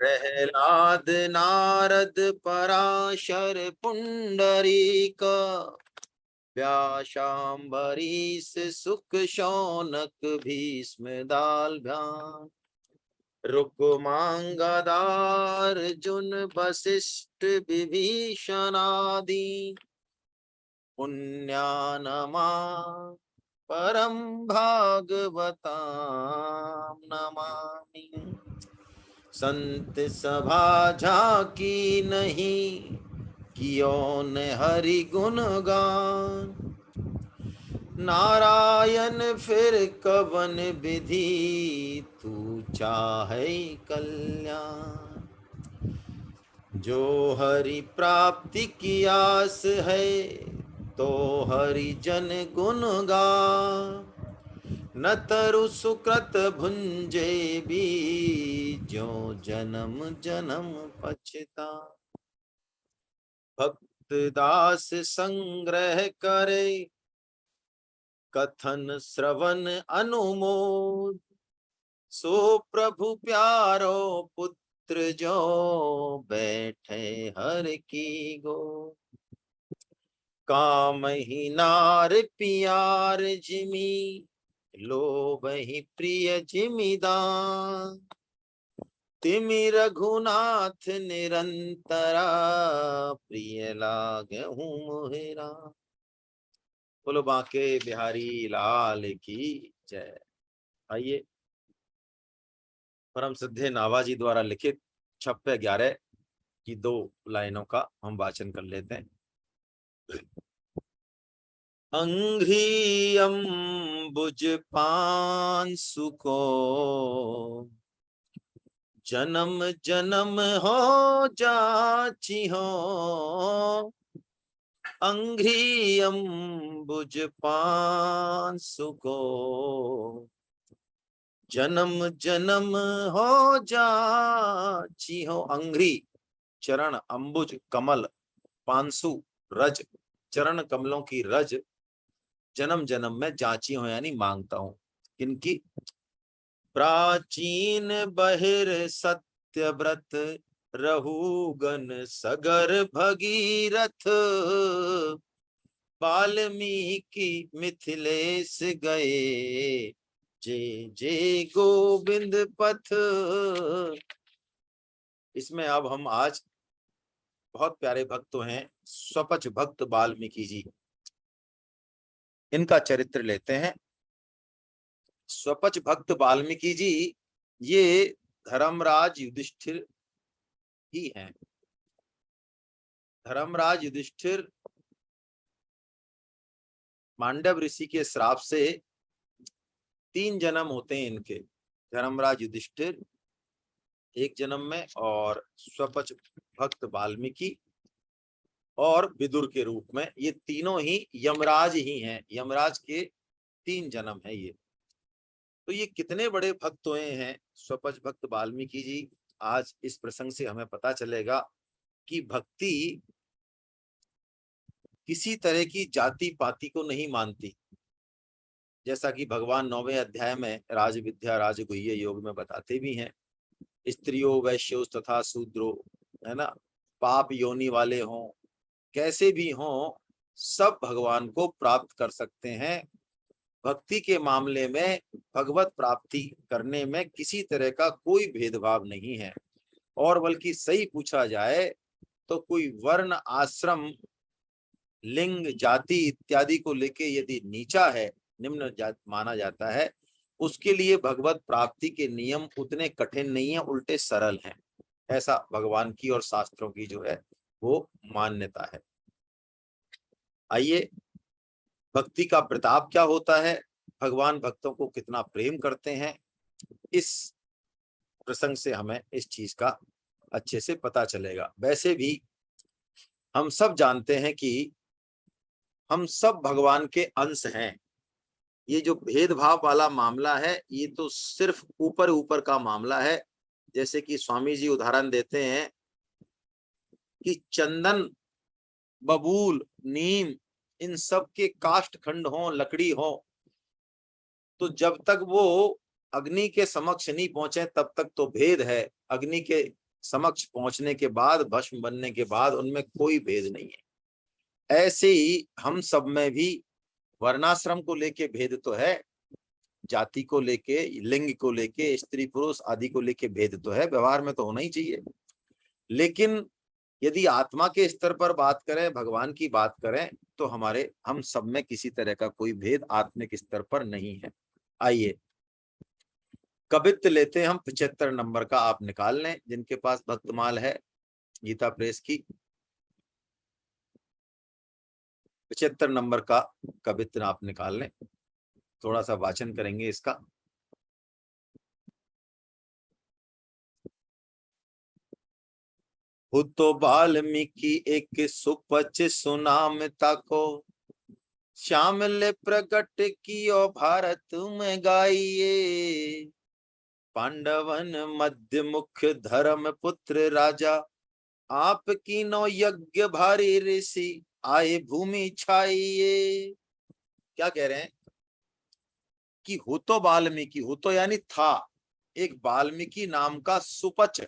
प्रहलाद नारद पराशर पुंडरीक व्यासाम्बरीश सुक शौनक भीष्म दालभ्यान रुक्मांगदार अर्जुन वशिष्ठ विभीषणादि पुण्यानमा परम भागवतां नमामि। संत सभा झांकी नहीं कियो न हरि गुण गान नारायण फिर कवन विधि तू चाहे कल्याण। जो हरि प्राप्ति की आस है तो हरि जन गुण गा न तरु सुकृत भुंजे भी जो जन्म जन्म पछता। भक्त दास संग्रह करे कथन श्रवण अनुमोद सो प्रभु प्यारो पुत्र जो बैठे हर की गो। काम ही नार पियार जिमी लोभ ही प्रिय जिमीदान तिमि रघुनाथ निरंतरा प्रिय लागहु मोहेरा। बोलो बांके बिहारी लाल की जय। आइए परम सिद्धे नाभाजी द्वारा लिखित 611 की 2 लाइनों का हम वाचन कर लेते हैं। अंघ्रि अंबुज पांसु को जन्म जन्म हो जाची हो। अंघ्रि अंबुज पांसु को जन्म जन्म हो जाची हो। अंघ्रि चरण, अंबुज कमल, पांसु रज, चरण कमलों की रज जन्म जन्म में जाची हो यानी मांगता हूं। किनकी? प्राचीन बहिर सत्यव्रत रहूगन सगर भगीरथ वाल्मीकि मिथिलेश गए जे जे गोविंद पथ। इसमें अब हम आज बहुत प्यारे भक्त हैं स्वपच भक्त वाल्मीकि जी, इनका चरित्र लेते हैं। स्वपच भक्त वाल्मीकि जी ये धर्मराज युधिष्ठिर ही हैं। धर्मराज युधिष्ठिर मांडव ऋषि के श्राप से 3 जन्म होते हैं इनके। धर्मराज युधिष्ठिर एक जन्म में, और स्वपच भक्त वाल्मीकि और विदुर के रूप में। ये तीनों ही यमराज ही हैं। यमराज के 3 जन्म है ये। तो ये कितने बड़े भक्त हुए हैं स्वपच भक्त वाल्मीकि जी। आज इस प्रसंग से हमें पता चलेगा कि भक्ति किसी तरह की जाति पाति को नहीं मानती। जैसा कि भगवान 9वें अध्याय में राज विद्या राजगुह्य योग में बताते भी हैं। स्त्रियों वैश्यों तथा शूद्रो, है ना, पाप योनि वाले हों कैसे भी हों, सब भगवान को प्राप्त कर सकते हैं। भक्ति के मामले में भगवत प्राप्ति करने में किसी तरह का कोई भेदभाव नहीं है। और बल्कि सही पूछा जाए तो कोई वर्ण आश्रम लिंग जाति इत्यादि को लेके यदि नीचा है, निम्न माना जाता है, उसके लिए भगवत प्राप्ति के नियम उतने कठिन नहीं है, उल्टे सरल हैं। ऐसा भगवान की और शास्त्रों की जो है वो मान्यता है। आइए, भक्ति का प्रताप क्या होता है, भगवान भक्तों को कितना प्रेम करते हैं, इस प्रसंग से हमें इस चीज का अच्छे से पता चलेगा। वैसे भी हम सब जानते हैं कि हम सब भगवान के अंश हैं। ये जो भेदभाव वाला मामला है ये तो सिर्फ ऊपर ऊपर का मामला है। जैसे कि स्वामी जी उदाहरण देते हैं कि चंदन, बबूल, नीम, इन सब के काष्ठ खंड हो, लकड़ी हो, तो जब तक वो अग्नि के समक्ष नहीं पहुंचे तब तक तो भेद है। अग्नि के समक्ष पहुंचने के बाद, भस्म बनने के बाद उनमें कोई भेद नहीं है। ऐसे ही हम सब में भी वर्णाश्रम को लेके भेद तो है, जाति को लेके, लिंग को लेके, स्त्री पुरुष आदि को लेके भेद तो है, व्यवहार में तो होना ही चाहिए। लेकिन यदि आत्मा के स्तर पर बात करें, भगवान की बात करें, तो हम सब में किसी तरह का कोई भेद आत्मिक स्तर पर नहीं है। आइए कवित्त लेते हैं हम, 75 नंबर का आप निकाल लें, जिनके पास भक्तमाल है गीता प्रेस की। 75 नंबर का कवित्त आप निकाल लें, थोड़ा सा वाचन करेंगे इसका। तो वाल्मीकि एक सुपच सुनामता को, श्यामल प्रकट कियो भारत में गाइए। पांडवन मध्य मुख्य धर्म पुत्र राजा, आप कीनो यज्ञ भारी ऋषि, आए भूमि छाइए। क्या कह रहे हैं कि हो तो वाल्मीकि, हो तो यानी था एक वाल्मीकि नाम का सुपच,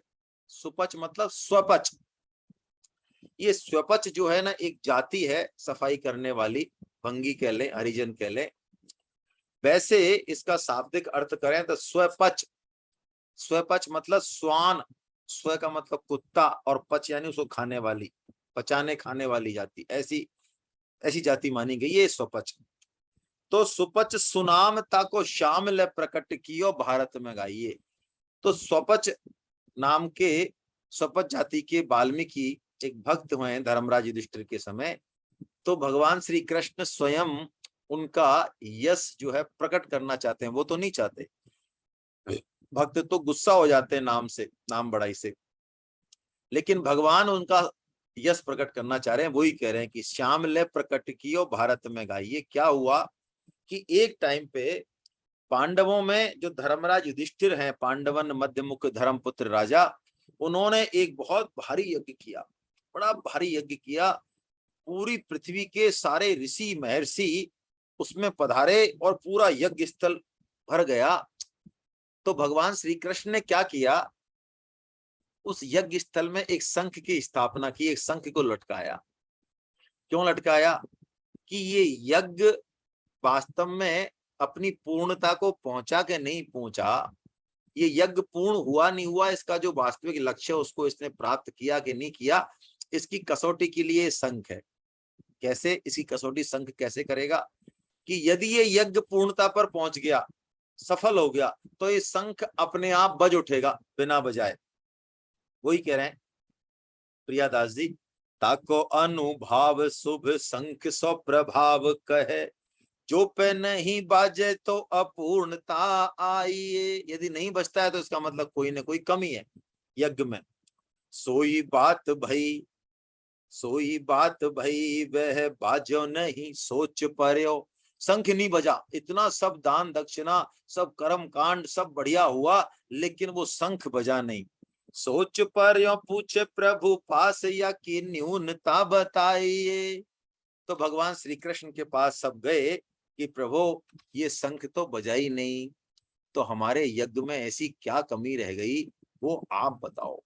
सुपच मतलब स्वपच। ये स्वपच जो है ना, एक जाति है सफाई करने वाली, भंगी कह ले, हरिजन कह ले। वैसे इसका शाब्दिक अर्थ करें तो स्वपच, स्वपच मतलब स्वान, स्व का मतलब कुत्ता और पच यानी उसको खाने वाली, पचाने खाने वाली जाति, ऐसी ऐसी जाति मानी गई है स्वपच। तो सुपच सुनामता को श्यामल प्रकट कियो भारत में गाइए। तो स्वपच नाम के, स्वपच जाति के वाल्मीकि एक भक्त हुए धर्मराज युधिष्ठिर के समय। तो भगवान श्री कृष्ण स्वयं उनका यश जो है प्रकट करना चाहते हैं, वो तो नहीं चाहते, भक्त तो गुस्सा हो जाते हैं नाम से, नाम बड़ाई से, लेकिन भगवान उनका यश प्रकट करना चाह रहे हैं। वही कह रहे हैं कि श्यामल प्रकट कियो भारत में गाइए। क्या हुआ कि एक टाइम पे पांडवों में जो धर्मराज युधिष्ठिर हैं, पांडवन मध्यमुख धर्मपुत्र राजा, उन्होंने एक बहुत भारी यज्ञ किया, बड़ा भारी यज्ञ किया। पूरी पृथ्वी के सारे ऋषि महर्षि उसमें पधारे और पूरा यज्ञ स्थल भर गया। तो भगवान श्री कृष्ण ने क्या किया, उस यज्ञ स्थल में एक शंख की स्थापना की, एक शंख को लटकाया। क्यों लटकाया कि ये यज्ञ वास्तव में अपनी पूर्णता को पहुंचा के नहीं पहुंचा, ये यज्ञ पूर्ण हुआ नहीं हुआ, इसका जो वास्तविक लक्ष्य उसको इसने प्राप्त किया कि नहीं किया, इसकी कसौटी के लिए शंख है। कैसे इसकी कसौटी शंख कैसे करेगा कि यदि ये यज्ञ पूर्णता पर पहुंच गया, सफल हो गया, तो ये शंख अपने आप बज उठेगा बिना बजाए। वही कह रहे हैं प्रियादास जी, ताको अनुभाव शुभ शंख सो प्रभाव कहे, जो पे नहीं बाजे तो अपूर्णता आइए। यदि नहीं बजता है तो इसका मतलब कोई ना कोई कमी है यज्ञ में। सोई बात भई, सोई बात भई, वह बाजो नहीं सोच पर्यो। शंख नहीं बजा, इतना सब दान दक्षिणा, सब कर्म कांड सब बढ़िया हुआ, लेकिन वो शंख बजा नहीं। सोच पर्यो पूछे प्रभु पास, या की न्यूनता बताइए। तो भगवान श्री कृष्ण के पास सब गए कि प्रभु ये शंख तो बजा ही नहीं, तो हमारे यज्ञ में ऐसी क्या कमी रह गई, वो आप बताओ।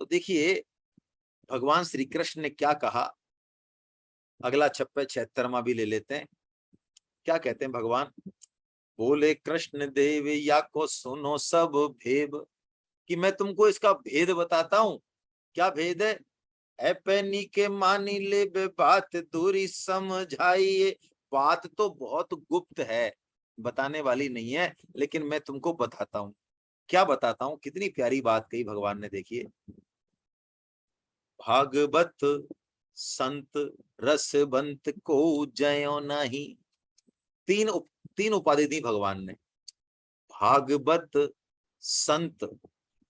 तो देखिए भगवान श्री कृष्ण ने क्या कहा, अगला 76वां भी ले लेते हैं। क्या कहते हैं भगवान, बोले कृष्ण देव या को सुनो सब भेद, कि मैं तुमको इसका भेद बताता हूं। क्या भेद है, पैनी के मानी ले बे बात दूरी समझाइए। बात तो बहुत गुप्त है, बताने वाली नहीं है, लेकिन मैं तुमको बताता हूं। क्या बताता हूं, कितनी प्यारी बात कही भगवान ने। देखिए, भागवत संत रसवंत को जयो नहीं, तीन उपाधि दी भगवान ने। भागवत संत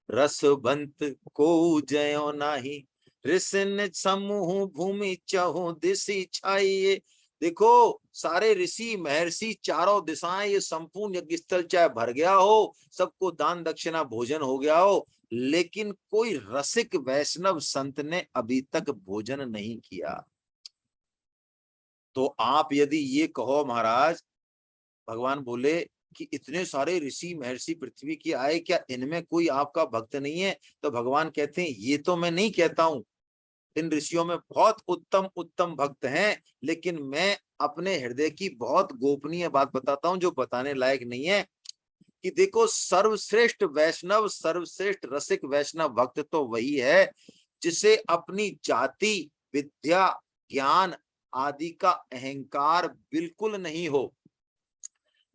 रसवंत को जयो नाही, ऋषि समूह भूमि चहु दिशि छाइए। देखो सारे ऋषि महर्षि चारों दिशाएं, ये संपूर्ण यज्ञ स्थल चाहे भर गया हो, सबको दान दक्षिणा भोजन हो गया हो, लेकिन कोई रसिक वैष्णव संत ने अभी तक भोजन नहीं किया। तो आप यदि ये कहो महाराज, भगवान बोले कि इतने सारे ऋषि महर्षि पृथ्वी की आए, क्या इनमें कोई आपका भक्त नहीं है? तो भगवान कहते हैं ये तो मैं नहीं कहता हूं, इन ऋषियों में बहुत उत्तम उत्तम भक्त हैं, लेकिन मैं अपने हृदय की बहुत गोपनीय बात बताता हूं जो बताने लायक नहीं है। कि देखो, सर्वश्रेष्ठ वैष्णव, सर्वश्रेष्ठ रसिक वैष्णव भक्त तो वही है जिसे अपनी जाति, विद्या, ज्ञान आदि का अहंकार बिल्कुल नहीं हो,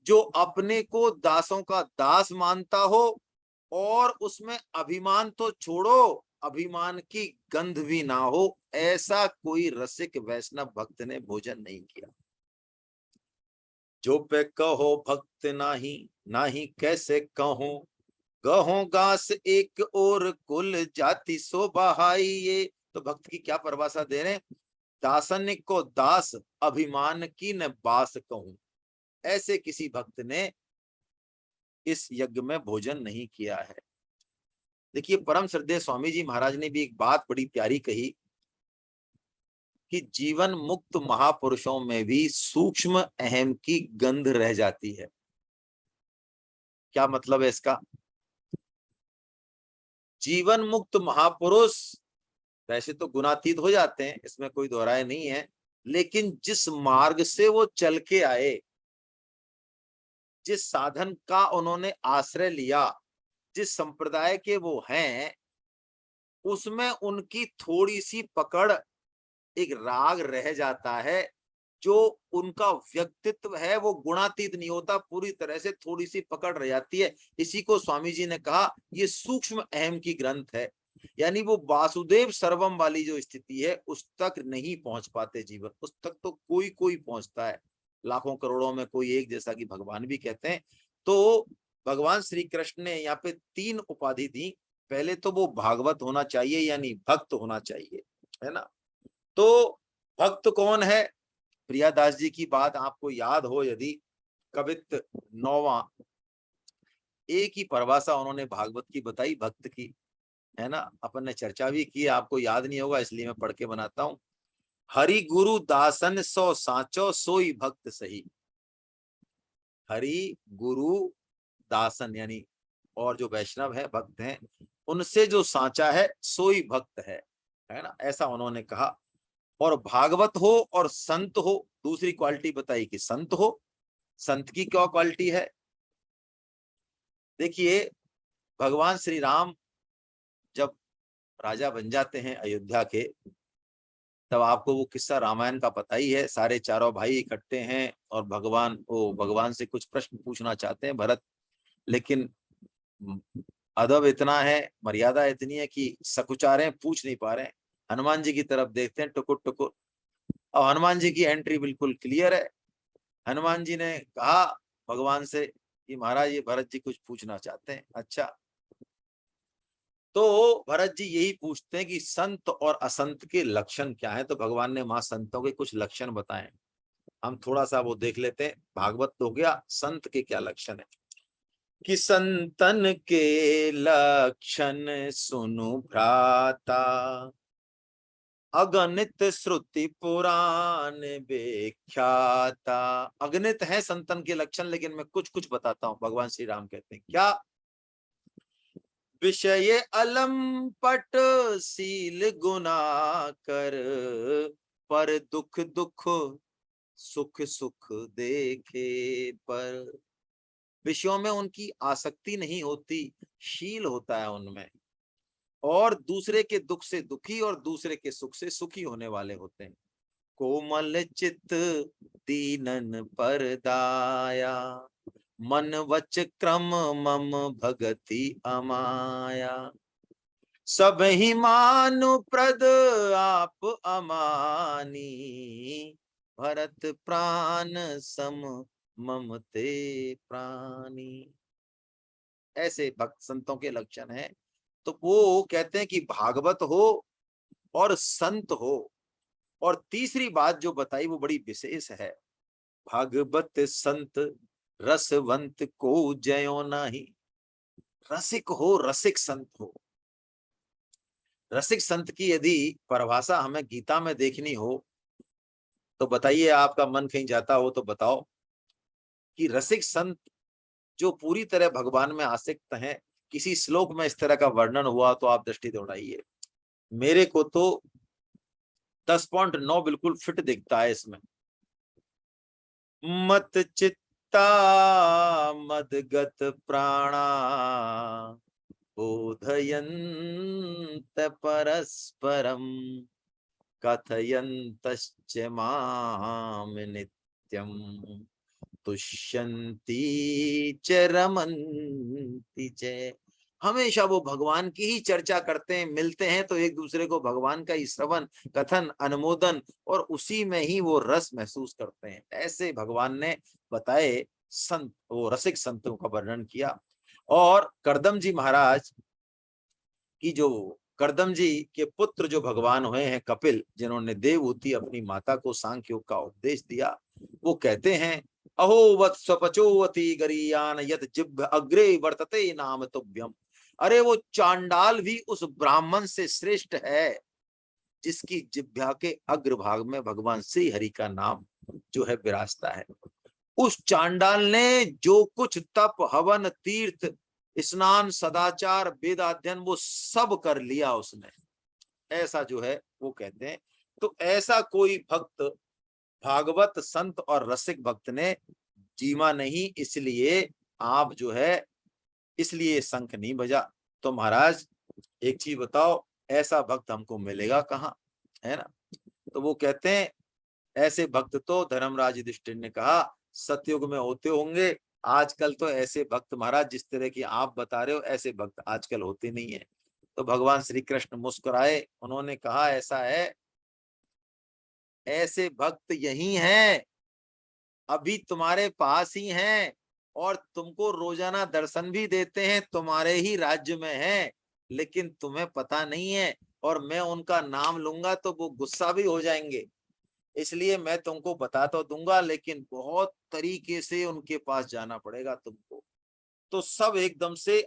जो अपने को दासों का दास मानता हो और उसमें अभिमान तो छोड़ो, अभिमान की गंध भी ना हो, ऐसा कोई रसिक वैष्णव भक्त ने भोजन नहीं किया। जो पे कहो भक्त नाही, नाही कैसे कहो, गहो गास एक और कुल जाति सो बहाई। ये तो भक्त की क्या परिभाषा दे रहे हैं, दासन को दास, अभिमान की न बास कहूं। ऐसे किसी भक्त ने इस यज्ञ में भोजन नहीं किया है। देखिए, परम श्रद्धेय स्वामी जी महाराज ने भी एक बात बड़ी प्यारी कही कि जीवन मुक्त महापुरुषों में भी सूक्ष्म अहम की गंध रह जाती है। क्या मतलब है इसका? जीवन मुक्त महापुरुष वैसे तो गुणातीत हो जाते हैं, इसमें कोई दोहराए नहीं है, लेकिन जिस मार्ग से वो चल के आए, जिस साधन का उन्होंने आश्रय लिया, जिस संप्रदाय के वो हैं, उसमें उनकी थोड़ी सी पकड़, एक राग रह जाता है। जो उनका व्यक्तित्व है वो गुणातीत नहीं होता, पूरी तरह से थोड़ी सी पकड़ रह जाती है। इसी को स्वामी जी ने कहा ये सूक्ष्म अहम की ग्रंथ है, यानी वो वासुदेव सर्वम वाली जो स्थिति है उस तक नहीं पहुंच पाते जीवन। उस तक तो कोई कोई पहुंचता है, लाखों करोड़ों में कोई एक, जैसा कि भगवान भी कहते हैं। तो भगवान श्री कृष्ण ने यहाँ पे 3 उपाधि दी। पहले तो वो भागवत होना चाहिए, यानी भक्त होना चाहिए, है ना। तो भक्त कौन है? प्रियादास जी की बात आपको याद हो यदि, कवित्त 9वां, एक ही परिभाषा उन्होंने भागवत की बताई भक्त की, है ना। अपन ने चर्चा भी की, आपको याद नहीं होगा इसलिए मैं पढ़ के बनाता हूं। हरि गुरु दासन सो साचो सोई भक्त सही। हरि गुरु दासन यानी और जो वैष्णव है, भक्त हैं, उनसे जो सांचा है सोई भक्त है ना, ऐसा उन्होंने कहा। और भागवत हो और संत हो, दूसरी क्वालिटी बताई कि संत हो। संत की क्या क्वालिटी है? देखिए, भगवान श्री राम जब राजा बन जाते हैं अयोध्या के, तब आपको वो किस्सा रामायण का पता ही है। सारे चारों भाई इकट्ठे हैं और भगवान से कुछ प्रश्न पूछना चाहते हैं भरत, लेकिन अदब इतना है, मर्यादा इतनी है कि सकुचा रहे हैं, पूछ नहीं पा रहे हैं। हनुमान जी की तरफ देखते हैं टुकुर टुकुर, और हनुमान जी की एंट्री बिल्कुल क्लियर है। हनुमान जी ने कहा भगवान से कि महाराज ये भरत जी कुछ पूछना चाहते हैं। अच्छा, तो भरत जी यही पूछते हैं कि संत और असंत के लक्षण क्या है। तो भगवान ने वहां संतों के कुछ लक्षण बताए, हम थोड़ा सा वो देख लेते हैं। भागवत तो हो गया, संत के क्या लक्षण है कि संतन के लक्षण सुनु भ्राता, अगणित श्रुति पुराण व्याख्याता। अगणित है संतन के लक्षण, लेकिन मैं कुछ कुछ बताता हूं। भगवान श्री राम कहते हैं क्या? विषय अलंपट शील गुना कर, पर दुख दुख सुख सुख देखे पर। विषयों में उनकी आसक्ति नहीं होती, शील होता है उनमें, और दूसरे के दुख से दुखी और दूसरे के सुख से सुखी होने वाले होते हैं। कोमल चित्त दीनन पर दाया, मन वच क्रम मम भगति अमाया। सब ही मानु प्रद आप अमानी, भरत प्राण सम ममते प्राणी। ऐसे भक्त संतों के लक्षण हैं। तो वो कहते हैं कि भागवत हो और संत हो। और तीसरी बात जो बताई वो बड़ी विशेष है, भागवत संत रसवंत को जयो नाही। रसिक हो, रसिक संत हो। रसिक संत की यदि परिभाषा हमें गीता में देखनी हो तो बताइए, आपका मन कहीं जाता हो तो बताओ कि रसिक संत जो पूरी तरह भगवान में आसक्त हैं, किसी श्लोक में इस तरह का वर्णन हुआ तो आप दृष्टि दौड़ाइए। मेरे को तो 10.9 बिल्कुल फिट दिखता है इसमें। मत चित्ता मदगत प्राणा बोधयन्त परस्परम कथयन्तश्च माम नित्यम तुष्यन्ति च रमन्ति च। हमेशा वो भगवान की ही चर्चा करते हैं, मिलते हैं तो एक दूसरे को भगवान का ही श्रवण कथन अनुमोदन और उसी में ही वो रस महसूस करते हैं। ऐसे भगवान ने बताए संत, वो रसिक संतों का वर्णन किया। और करदम जी महाराज की, जो करदम जी के पुत्र जो भगवान हुए हैं कपिल, जिन्होंने देवहूति अपनी माता को सांख्य योग का उपदेश दिया, वो कहते हैं अहो वत् स्वपचोवती गरीयान यत जिह्व अग्रे वर्तते नाम तुभ्यम। अरे वो चांडाल भी उस ब्राह्मण से श्रेष्ठ है जिसकी जिह्वा के अग्रभाग में भगवान श्री हरि का नाम जो है विराजता है। उस चांडाल ने जो कुछ तप हवन तीर्थ स्नान सदाचार वेद अध्ययन वो सब कर लिया उसने, ऐसा जो है वो कहते हैं। तो ऐसा कोई भक्त भागवत संत और रसिक भक्त ने जीमा नहीं, इसलिए आप जो है इसलिए शंख नहीं बजा। तो महाराज एक चीज बताओ, ऐसा भक्त हमको मिलेगा कहाँ, है ना? तो वो कहते हैं ऐसे भक्त तो धर्मराज युधिष्ठिर ने कहा सतयुग में होते होंगे, आजकल तो ऐसे भक्त महाराज जिस तरह की आप बता रहे हो ऐसे भक्त आजकल होते नहीं है। तो भगवान श्री कृष्ण मुस्कुराए, उन्होंने कहा ऐसा है, ऐसे भक्त यही हैं, अभी तुम्हारे पास ही हैं और तुमको रोजाना दर्शन भी देते हैं, तुम्हारे ही राज्य में हैं, लेकिन तुम्हें पता नहीं है और मैं उनका नाम लूंगा तो वो गुस्सा भी हो जाएंगे, इसलिए मैं तुमको बता तो दूंगा लेकिन बहुत तरीके से उनके पास जाना पड़ेगा तुमको। तो सब एकदम से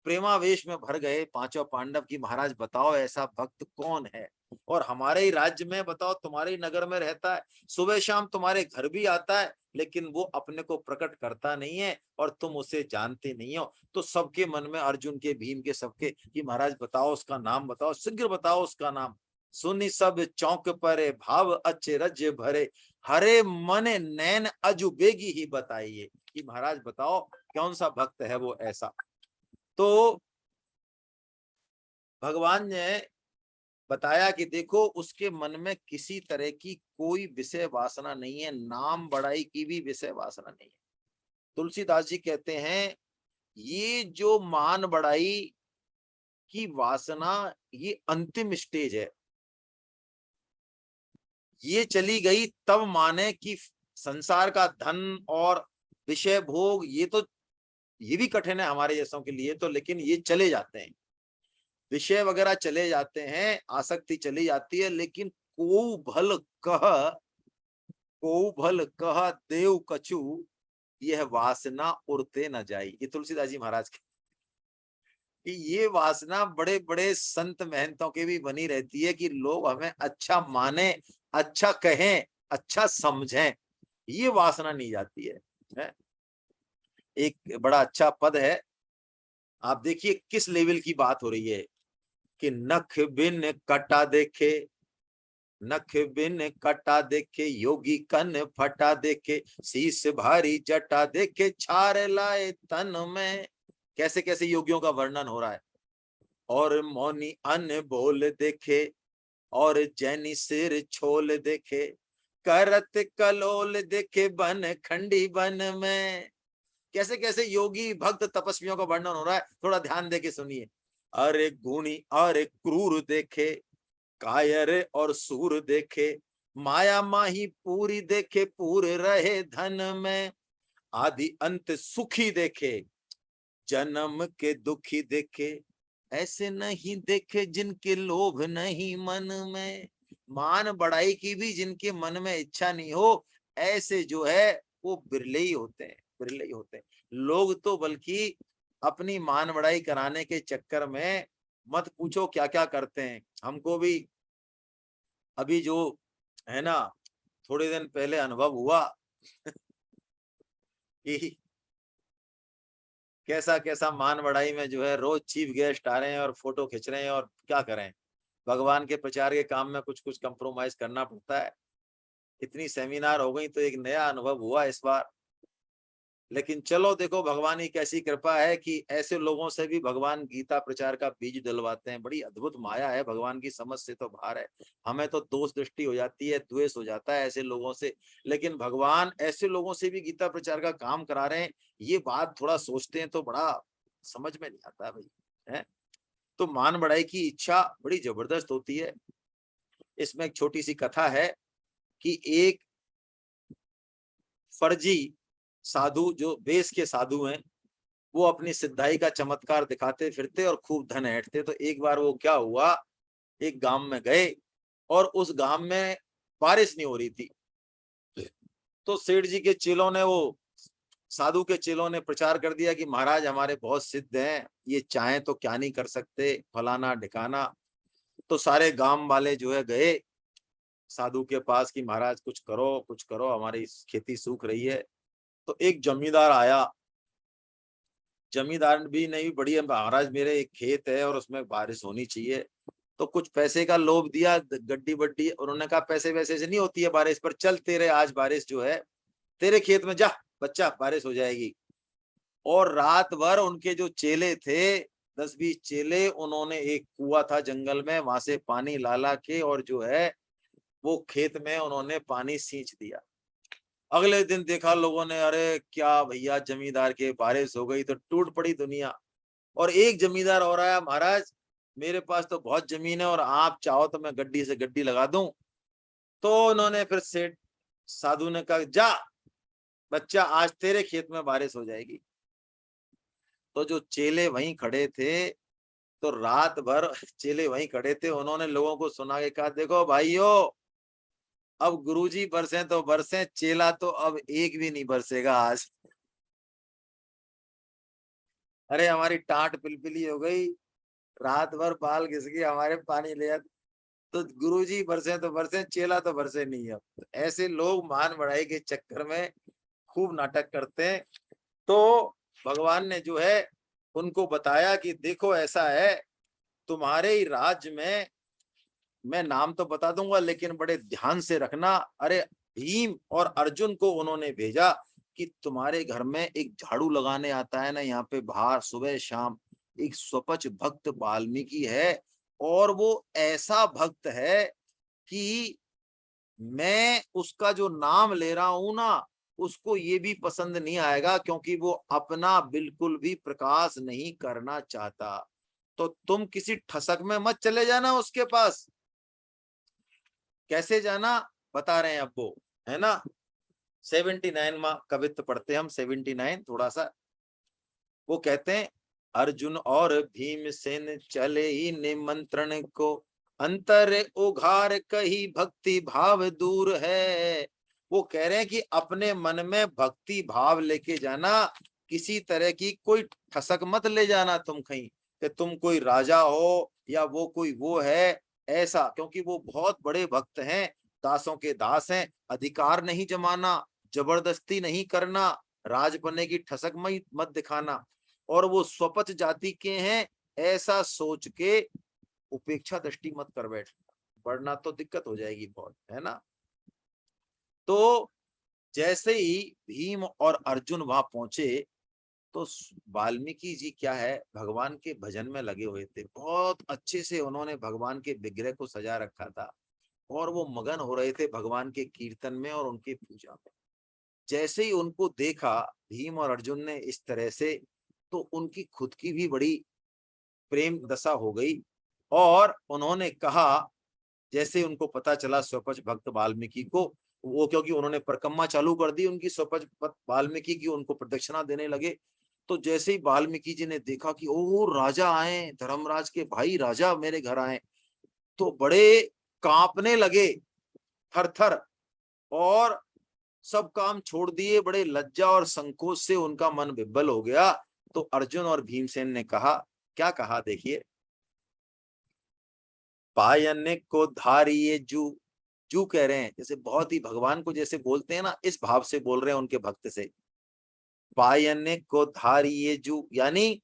प्रेमावेश में भर गए पांचों पांडव की महाराज बताओ ऐसा भक्त कौन है, और हमारे ही राज्य में बताओ, तुम्हारे ही नगर में रहता है, सुबह शाम तुम्हारे घर भी आता है, लेकिन वो अपने को प्रकट करता नहीं है और तुम उसे जानते नहीं हो। तो सबके मन में, अर्जुन के भीम के सबके, कि महाराज बताओ उसका नाम, बताओ शीघ्र बताओ उसका नाम। सुनी सब चौंक परे भाव अचरज भरे, हरे मन नैन अजुबेगी ही बताइए, कि महाराज बताओ कौन सा भक्त है वो ऐसा। तो भगवान ने बताया कि देखो उसके मन में किसी तरह की कोई विषय वासना नहीं है, नाम बड़ाई की भी विषय वासना नहीं है। तुलसीदास जी कहते हैं ये जो मान बड़ाई की वासना, ये अंतिम स्टेज है, ये चली गई तब माने कि संसार का धन और विषय भोग, ये तो ये भी कठिन है हमारे जैसों के लिए तो, लेकिन ये चले जाते हैं, विषय वगैरह चले जाते हैं, आसक्ति चली जाती है, लेकिन को भल कह देव कछु यह वासना उड़ते न जाई। ये तुलसीदास जी महाराज की, कि ये वासना बड़े बड़े संत महंतों के भी बनी रहती है कि लोग हमें अच्छा माने, अच्छा कहें, अच्छा समझें, ये वासना नहीं जाती है? एक बड़ा अच्छा पद है, आप देखिए किस लेवल की बात हो रही है, कि नख बिन कटा देखे, नख बिन कटा देखे योगी कन फटा देखे, शीश भारी जटा देखे छार लाए तन में। कैसे कैसे योगियों का वर्णन हो रहा है। और मौनी अन बोल देखे, और जैनी सिर छोल देखे, करत कलोल देखे बन खंडी बन में। कैसे कैसे योगी भक्त तपस्वियों का वर्णन हो रहा है, थोड़ा ध्यान देके सुनिए। अरे गुणी अरे क्रूर देखे, कायर और सूर देखे, माया माही पूरी देखे पूरे रहे धन में, आदि अंत सुखी देखे, जन्म के दुखी देखे, ऐसे नहीं देखे जिनके लोभ नहीं मन में। मान बढ़ाई की भी जिनके मन में इच्छा नहीं हो, ऐसे जो है वो बिरले ही होते हैं, बिरले ही होते हैं। लोग तो बल्कि अपनी मान बढ़ाई कराने के चक्कर में मत पूछो क्या क्या करते हैं। हमको भी अभी जो है ना, थोड़े दिन पहले अनुभव हुआ कि कैसा कैसा मान बढ़ाई में जो है रोज चीफ गेस्ट आ रहे हैं और फोटो खींच रहे हैं, और क्या करें, भगवान के प्रचार के काम में कुछ कुछ कंप्रोमाइज करना पड़ता है। इतनी सेमिनार हो गई तो एक नया अनुभव हुआ इस बार। लेकिन चलो देखो भगवान की कैसी कृपा है कि ऐसे लोगों से भी भगवान गीता प्रचार का बीज डलवाते हैं। बड़ी अद्भुत माया है, भगवान की समझ से तो बाहर है। हमें तो दोष दृष्टि हो जाती है, द्वेष हो जाता है ऐसे लोगों से, लेकिन भगवान ऐसे लोगों से भी गीता प्रचार का काम करा रहे हैं। ये बात थोड़ा सोचते हैं तो बड़ा समझ में नहीं आता है भाई, है। तो मान बढ़ाई की इच्छा बड़ी जबरदस्त होती है। इसमें एक छोटी सी कथा है कि एक फर्जी साधु, जो बेस के साधु हैं, वो अपनी सिद्धाई का चमत्कार दिखाते फिरते और खूब धन ऐंठते। तो एक बार वो क्या हुआ, एक गांव में गए और उस गांव में बारिश नहीं हो रही थी। तो सेठ जी के चेलों ने, वो साधु के चेलों ने प्रचार कर दिया कि महाराज हमारे बहुत सिद्ध हैं, ये चाहें तो क्या नहीं कर सकते, फलाना ढिकाना। तो सारे गांव वाले जो है गए साधु के पास कि महाराज कुछ करो, हमारी खेती सूख रही है। तो एक जमींदार आया। जमींदार भी नहीं, बढ़िया महाराज मेरे एक खेत है और उसमें बारिश होनी चाहिए। तो कुछ पैसे का लोभ दिया, गड्डी बड्डी, और उन्होंने कहा पैसे वैसे से नहीं होती है बारिश, पर चल तेरे आज बारिश जो है तेरे खेत में जा बच्चा, बारिश हो जाएगी। और रात भर उनके जो चेले थे, 10-20 चेले, उन्होंने एक कुआं था जंगल में, वहां से पानी ला ला के और जो है वो खेत में उन्होंने पानी सींच दिया। अगले दिन देखा लोगों ने, अरे क्या भैया जमींदार के बारिश हो गई, तो टूट पड़ी दुनिया। और एक जमींदार और आया, महाराज मेरे पास तो बहुत जमीन है और आप चाहो तो मैं गड्डी से गड्डी लगा दूं। तो उन्होंने फिर सेठ साधु ने कहा जा बच्चा, आज तेरे खेत में बारिश हो जाएगी। तो जो चेले वहीं खड़े थे, तो रात भर चेले वहीं खड़े थे, उन्होंने लोगों को सुना के कहा देखो भाइयों, अब गुरुजी बरसे तो बरसे, चेला तो अब एक भी नहीं बरसेगा आज। अरे हमारी टाट पिलपिली हो गई, रात भर बाल घिस के हमारे पानी ले आते। तो गुरुजी बरसे तो बरसे, चेला तो बरसे नहीं। अब तो ऐसे लोग मान बढ़ाई के चक्कर में खूब नाटक करते हैं। तो भगवान ने जो है उनको बताया कि देखो ऐसा है, तुम्हारे ही राज्य में, मैं नाम तो बता दूंगा लेकिन बड़े ध्यान से रखना। अरे भीम और अर्जुन को उन्होंने भेजा कि तुम्हारे घर में एक झाड़ू लगाने आता है ना, यहाँ पे बाहर सुबह शाम, एक स्वपच भक्त वाल्मीकि है। और वो ऐसा भक्त है कि मैं उसका जो नाम ले रहा हूं ना, उसको ये भी पसंद नहीं आएगा, क्योंकि वो अपना बिल्कुल भी प्रकाश नहीं करना चाहता। तो तुम किसी ठसक में मत चले जाना उसके पास। कैसे जाना बता रहे हैं अब वो, है ना। 79 में कवित्व पढ़ते हम, 79 थोड़ा सा। वो कहते हैं, अर्जुन और भीमसेन चले ही निमंत्रण को, अंतर उघार कही भक्ति भाव दूर है। वो कह रहे हैं कि अपने मन में भक्ति भाव लेके जाना, किसी तरह की कोई ठसक मत ले जाना तुम कहीं कि तुम कोई राजा हो या वो कोई वो है ऐसा, क्योंकि वो बहुत बड़े भक्त हैं, दासों के दास हैं। अधिकार नहीं जमाना, जबरदस्ती नहीं करना, राज बनने की ठसक मत दिखाना, और वो स्वपच जाति के हैं ऐसा सोच के उपेक्षा दृष्टि मत कर बैठ, वरना तो दिक्कत हो जाएगी बहुत, है ना। तो जैसे ही भीम और अर्जुन वहां पहुंचे, तो वाल्मीकि जी क्या है, भगवान के भजन में लगे हुए थे। बहुत अच्छे से उन्होंने भगवान के विग्रह को सजा रखा था और वो मगन हो रहे थे भगवान के कीर्तन में और उनकी पूजा में। जैसे ही उनको देखा भीम और अर्जुन ने इस तरह से, तो उनकी खुद की भी बड़ी प्रेम दशा हो गई। और उन्होंने कहा, जैसे उनको पता चला स्वपच भक्त वाल्मीकि को, वो क्योंकि उन्होंने परिक्रमा चालू कर दी उनकी स्वपच भक्त वाल्मीकि की, उनको प्रदक्षिणा देने लगे। तो जैसे ही वाल्मीकि जी ने देखा कि ओ राजा आए, धर्मराज के भाई राजा मेरे घर आए, तो बड़े कांपने लगे थर थर, और सब काम छोड़ दिए। बड़े लज्जा और संकोच से उनका मन विह्वल हो गया। तो अर्जुन और भीमसेन ने कहा, क्या कहा देखिए, पायन को धारिये जू। जू कह रहे हैं जैसे बहुत ही भगवान को जैसे बोलते हैं ना, इस भाव से बोल रहे हैं उनके भक्त से। पायन को धारिये जू, यानी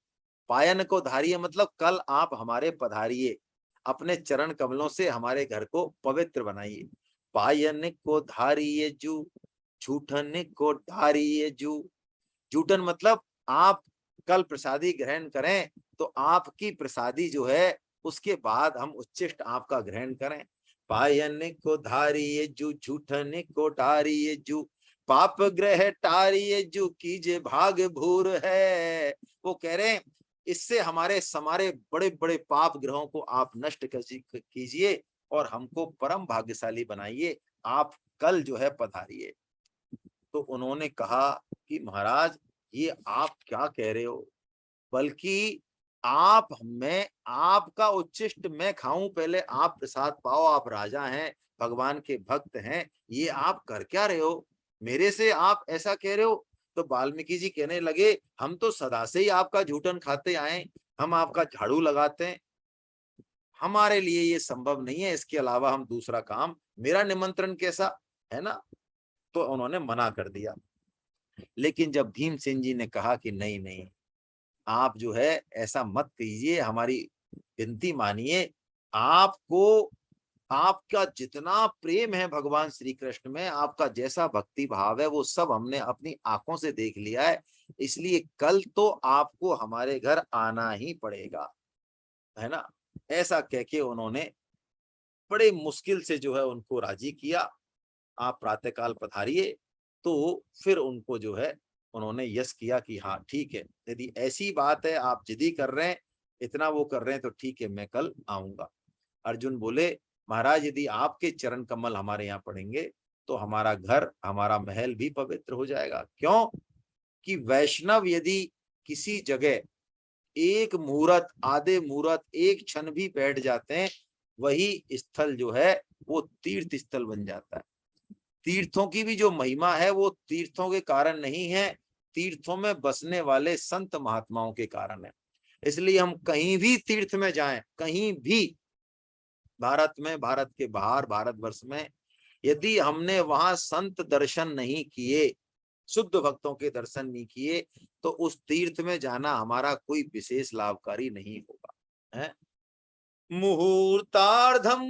पायन को धारिये मतलब कल आप हमारे पधारिये, अपने चरण कमलों से हमारे घर को पवित्र बनाइए। पायन को धारिये जू, झूठन को धारिये जू। जूठन मतलब आप कल प्रसादी ग्रहण करें तो आपकी प्रसादी जो है उसके बाद हम उच्चिष्ट आपका ग्रहण करें। पायन को धारिये जू, झूठन को टारिये जू, पाप ग्रह टारिये जू, कीजे भाग भूर है। वो कह रहे हैं इससे हमारे बड़े बड़े पाप ग्रहों को आप नष्ट कीजिए और हमको परम भाग्यशाली बनाइए, आप कल जो है पधारिए। तो उन्होंने कहा कि महाराज ये आप क्या कह रहे हो, बल्कि आप मैं आपका उच्चिष्ट मैं खाऊं, पहले आप प्रसाद पाओ, आप राजा हैं, भगवान के भक्त हैं, ये आप कर क्या रहे हो, मेरे से आप ऐसा कह रहे हो। तो वाल्मीकि जी कहने लगे हम तो सदा से ही आपका झूठन खाते आए, हम आपका झाड़ू लगाते हैं, हमारे लिए ये संभव नहीं है, इसके अलावा हम दूसरा काम, मेरा निमंत्रण कैसा है ना। तो उन्होंने मना कर दिया। लेकिन जब भीमसेन जी ने कहा कि नहीं नहीं, आप जो है ऐसा मत कीजिए, हमारी विनती मानिए, आपको आपका जितना प्रेम है भगवान श्री कृष्ण में, आपका जैसा भक्ति भाव है वो सब हमने अपनी आंखों से देख लिया है, इसलिए कल तो आपको हमारे घर आना ही पड़ेगा, है ना। ऐसा कह के उन्होंने बड़े मुश्किल से जो है उनको राजी किया, आप प्रातःकाल पधारिए। तो फिर उनको जो है उन्होंने यस किया कि हाँ ठीक है, यदि ऐसी बात है, आप जिद्दी कर रहे हैं, इतना वो कर रहे हैं, तो ठीक है मैं कल आऊंगा। अर्जुन बोले महाराज यदि आपके चरण कमल हमारे यहाँ पड़ेंगे तो हमारा घर, हमारा महल भी पवित्र हो जाएगा। क्यों कि वैष्णव यदि किसी जगह एक मुहूर्त, आधे मुहूर्त, एक क्षण भी बैठ जाते हैं, वही स्थल जो है वो तीर्थ स्थल बन जाता है। तीर्थों की भी जो महिमा है वो तीर्थों के कारण नहीं है, तीर्थों में बसने वाले संत महात्माओं के कारण है। इसलिए हम कहीं भी तीर्थ में जाएं, कहीं भी भारत में, भारत के बाहर, भारतवर्ष में, यदि हमने वहां संत दर्शन नहीं किए, शुद्ध भक्तों के दर्शन नहीं किए, तो उस तीर्थ में जाना हमारा कोई विशेष लाभकारी नहीं होगा, है। मुहूर्तार्धम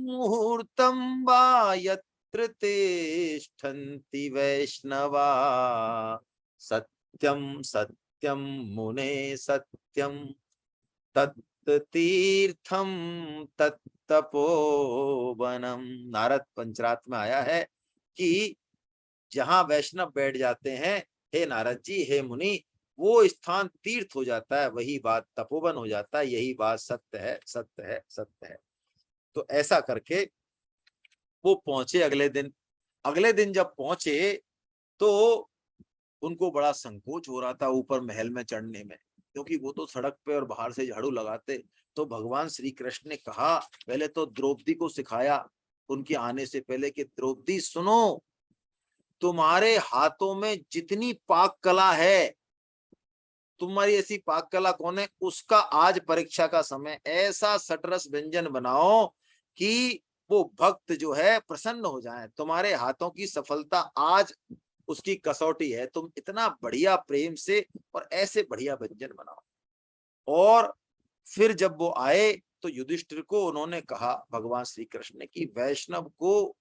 मुहूर्तम वा यत्र तिष्ठन्ति वैष्णवा, सत्यम सत्यम मुने सत्यम, तत्तीर्थम तत्तपोवनम। नारद पंचरात में आया है कि जहां वैष्णव बैठ जाते हैं, हे नारद जी, हे मुनि, वो स्थान तीर्थ हो जाता है, वही बात तपोवन हो जाता है, यही बात सत्य है, सत्य है, सत्य है। तो ऐसा करके वो पहुंचे अगले दिन। अगले दिन जब पहुंचे तो उनको बड़ा संकोच हो रहा था ऊपर महल में चढ़ने में, क्योंकि वो तो सड़क पे और बाहर से झाड़ू लगाते। तो भगवान श्री कृष्ण ने कहा, पहले तो द्रौपदी को सिखाया उनके आने से पहले कि द्रौपदी सुनो, तुम्हारे हाथों में जितनी पाक कला है, तुम्हारी ऐसी पाक कला कौन है, उसका आज परीक्षा का समय, ऐसा सटरस व्यंजन बनाओ कि वो भक्त जो है प्रसन्न हो जाए। तुम्हारे हाथों की सफलता आज उसकी कसौटी है, तुम इतना बढ़िया प्रेम से और ऐसे बढ़िया व्यंजन बनाओ। और फिर जब वो आए तो युधिष्ठिर को उन्होंने कहा, भगवान श्री कृष्ण ने, कि वैष्णव को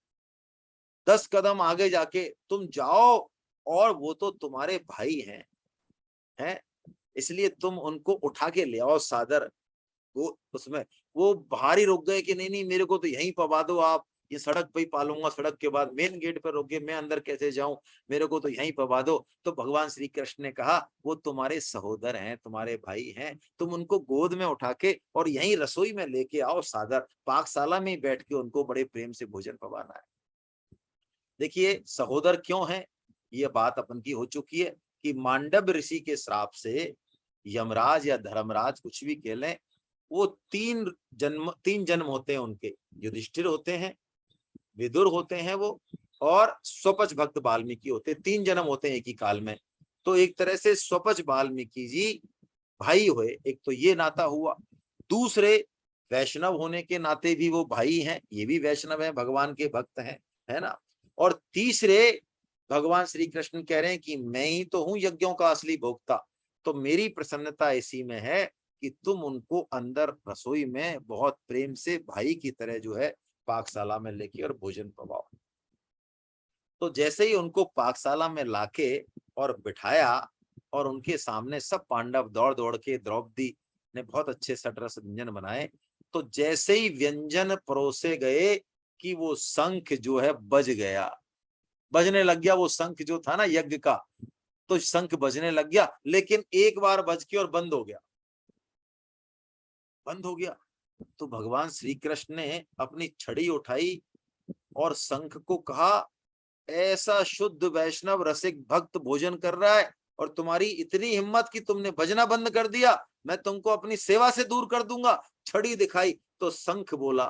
10 कदम आगे जाके तुम जाओ, और वो तो तुम्हारे भाई हैं, इसलिए तुम उनको उठा के ले आओ सादर। वो उसमें वो बाहर ही रुक गए कि नहीं नहीं, मेरे को तो यहीं पवा दो आप, ये सड़क पे ही पालूंगा, सड़क के बाद मेन गेट पर रोक गए, मैं अंदर कैसे जाऊं, मेरे को तो यहीं पवा दो। तो भगवान श्री कृष्ण ने कहा, वो तुम्हारे सहोदर हैं, तुम्हारे भाई हैं, तुम उनको गोद में उठा के और यहीं रसोई में लेके आओ सादर, पाकशाला में बैठ के उनको बड़े प्रेम से भोजन पवाना है। देखिए सहोदर क्यों है, ये बात अपन की हो चुकी है कि मांडव ऋषि के श्राप से यमराज या धर्मराज कुछ भी कह लें, वो तीन जन्म होते हैं उनके। युधिष्ठिर होते हैं, विदुर होते हैं वो, और स्वपच भक्त वाल्मीकि होते हैं। 3 जन्म होते हैं एक ही काल में। तो एक तरह से स्वपच वाल्मीकि जी भाई हुए, एक तो ये नाता हुआ। दूसरे वैष्णव होने के नाते भी वो भाई हैं, ये भी वैष्णव हैं, भगवान के भक्त हैं, है ना। और तीसरे भगवान श्री कृष्ण कह रहे हैं कि मैं ही तो हूं यज्ञों का असली भोक्ता, तो मेरी प्रसन्नता इसी में है कि तुम उनको अंदर रसोई में बहुत प्रेम से भाई की तरह जो है पाकशाला में लेके और भोजन करवाओ। तो जैसे ही उनको पाकशाला में लाके और बिठाया और उनके सामने सब पांडव दौड़ दौड़ के, द्रौपदी ने बहुत अच्छे सटरस व्यंजन बनाए, तो जैसे ही व्यंजन परोसे गए कि वो शंख जो है बज गया, बजने लग गया। वो शंख जो था ना यज्ञ का, तो शंख बजने लग गया, लेकिन एक बार बज के और बंद हो गया, बंद हो गया। तो भगवान श्री कृष्ण ने अपनी छड़ी उठाई और शंख को कहा, ऐसा शुद्ध वैष्णव रसिक भक्त भोजन कर रहा है और तुम्हारी इतनी हिम्मत कि तुमने बजना बंद कर दिया, मैं तुमको अपनी सेवा से दूर कर दूंगा। छड़ी दिखाई तो शंख बोला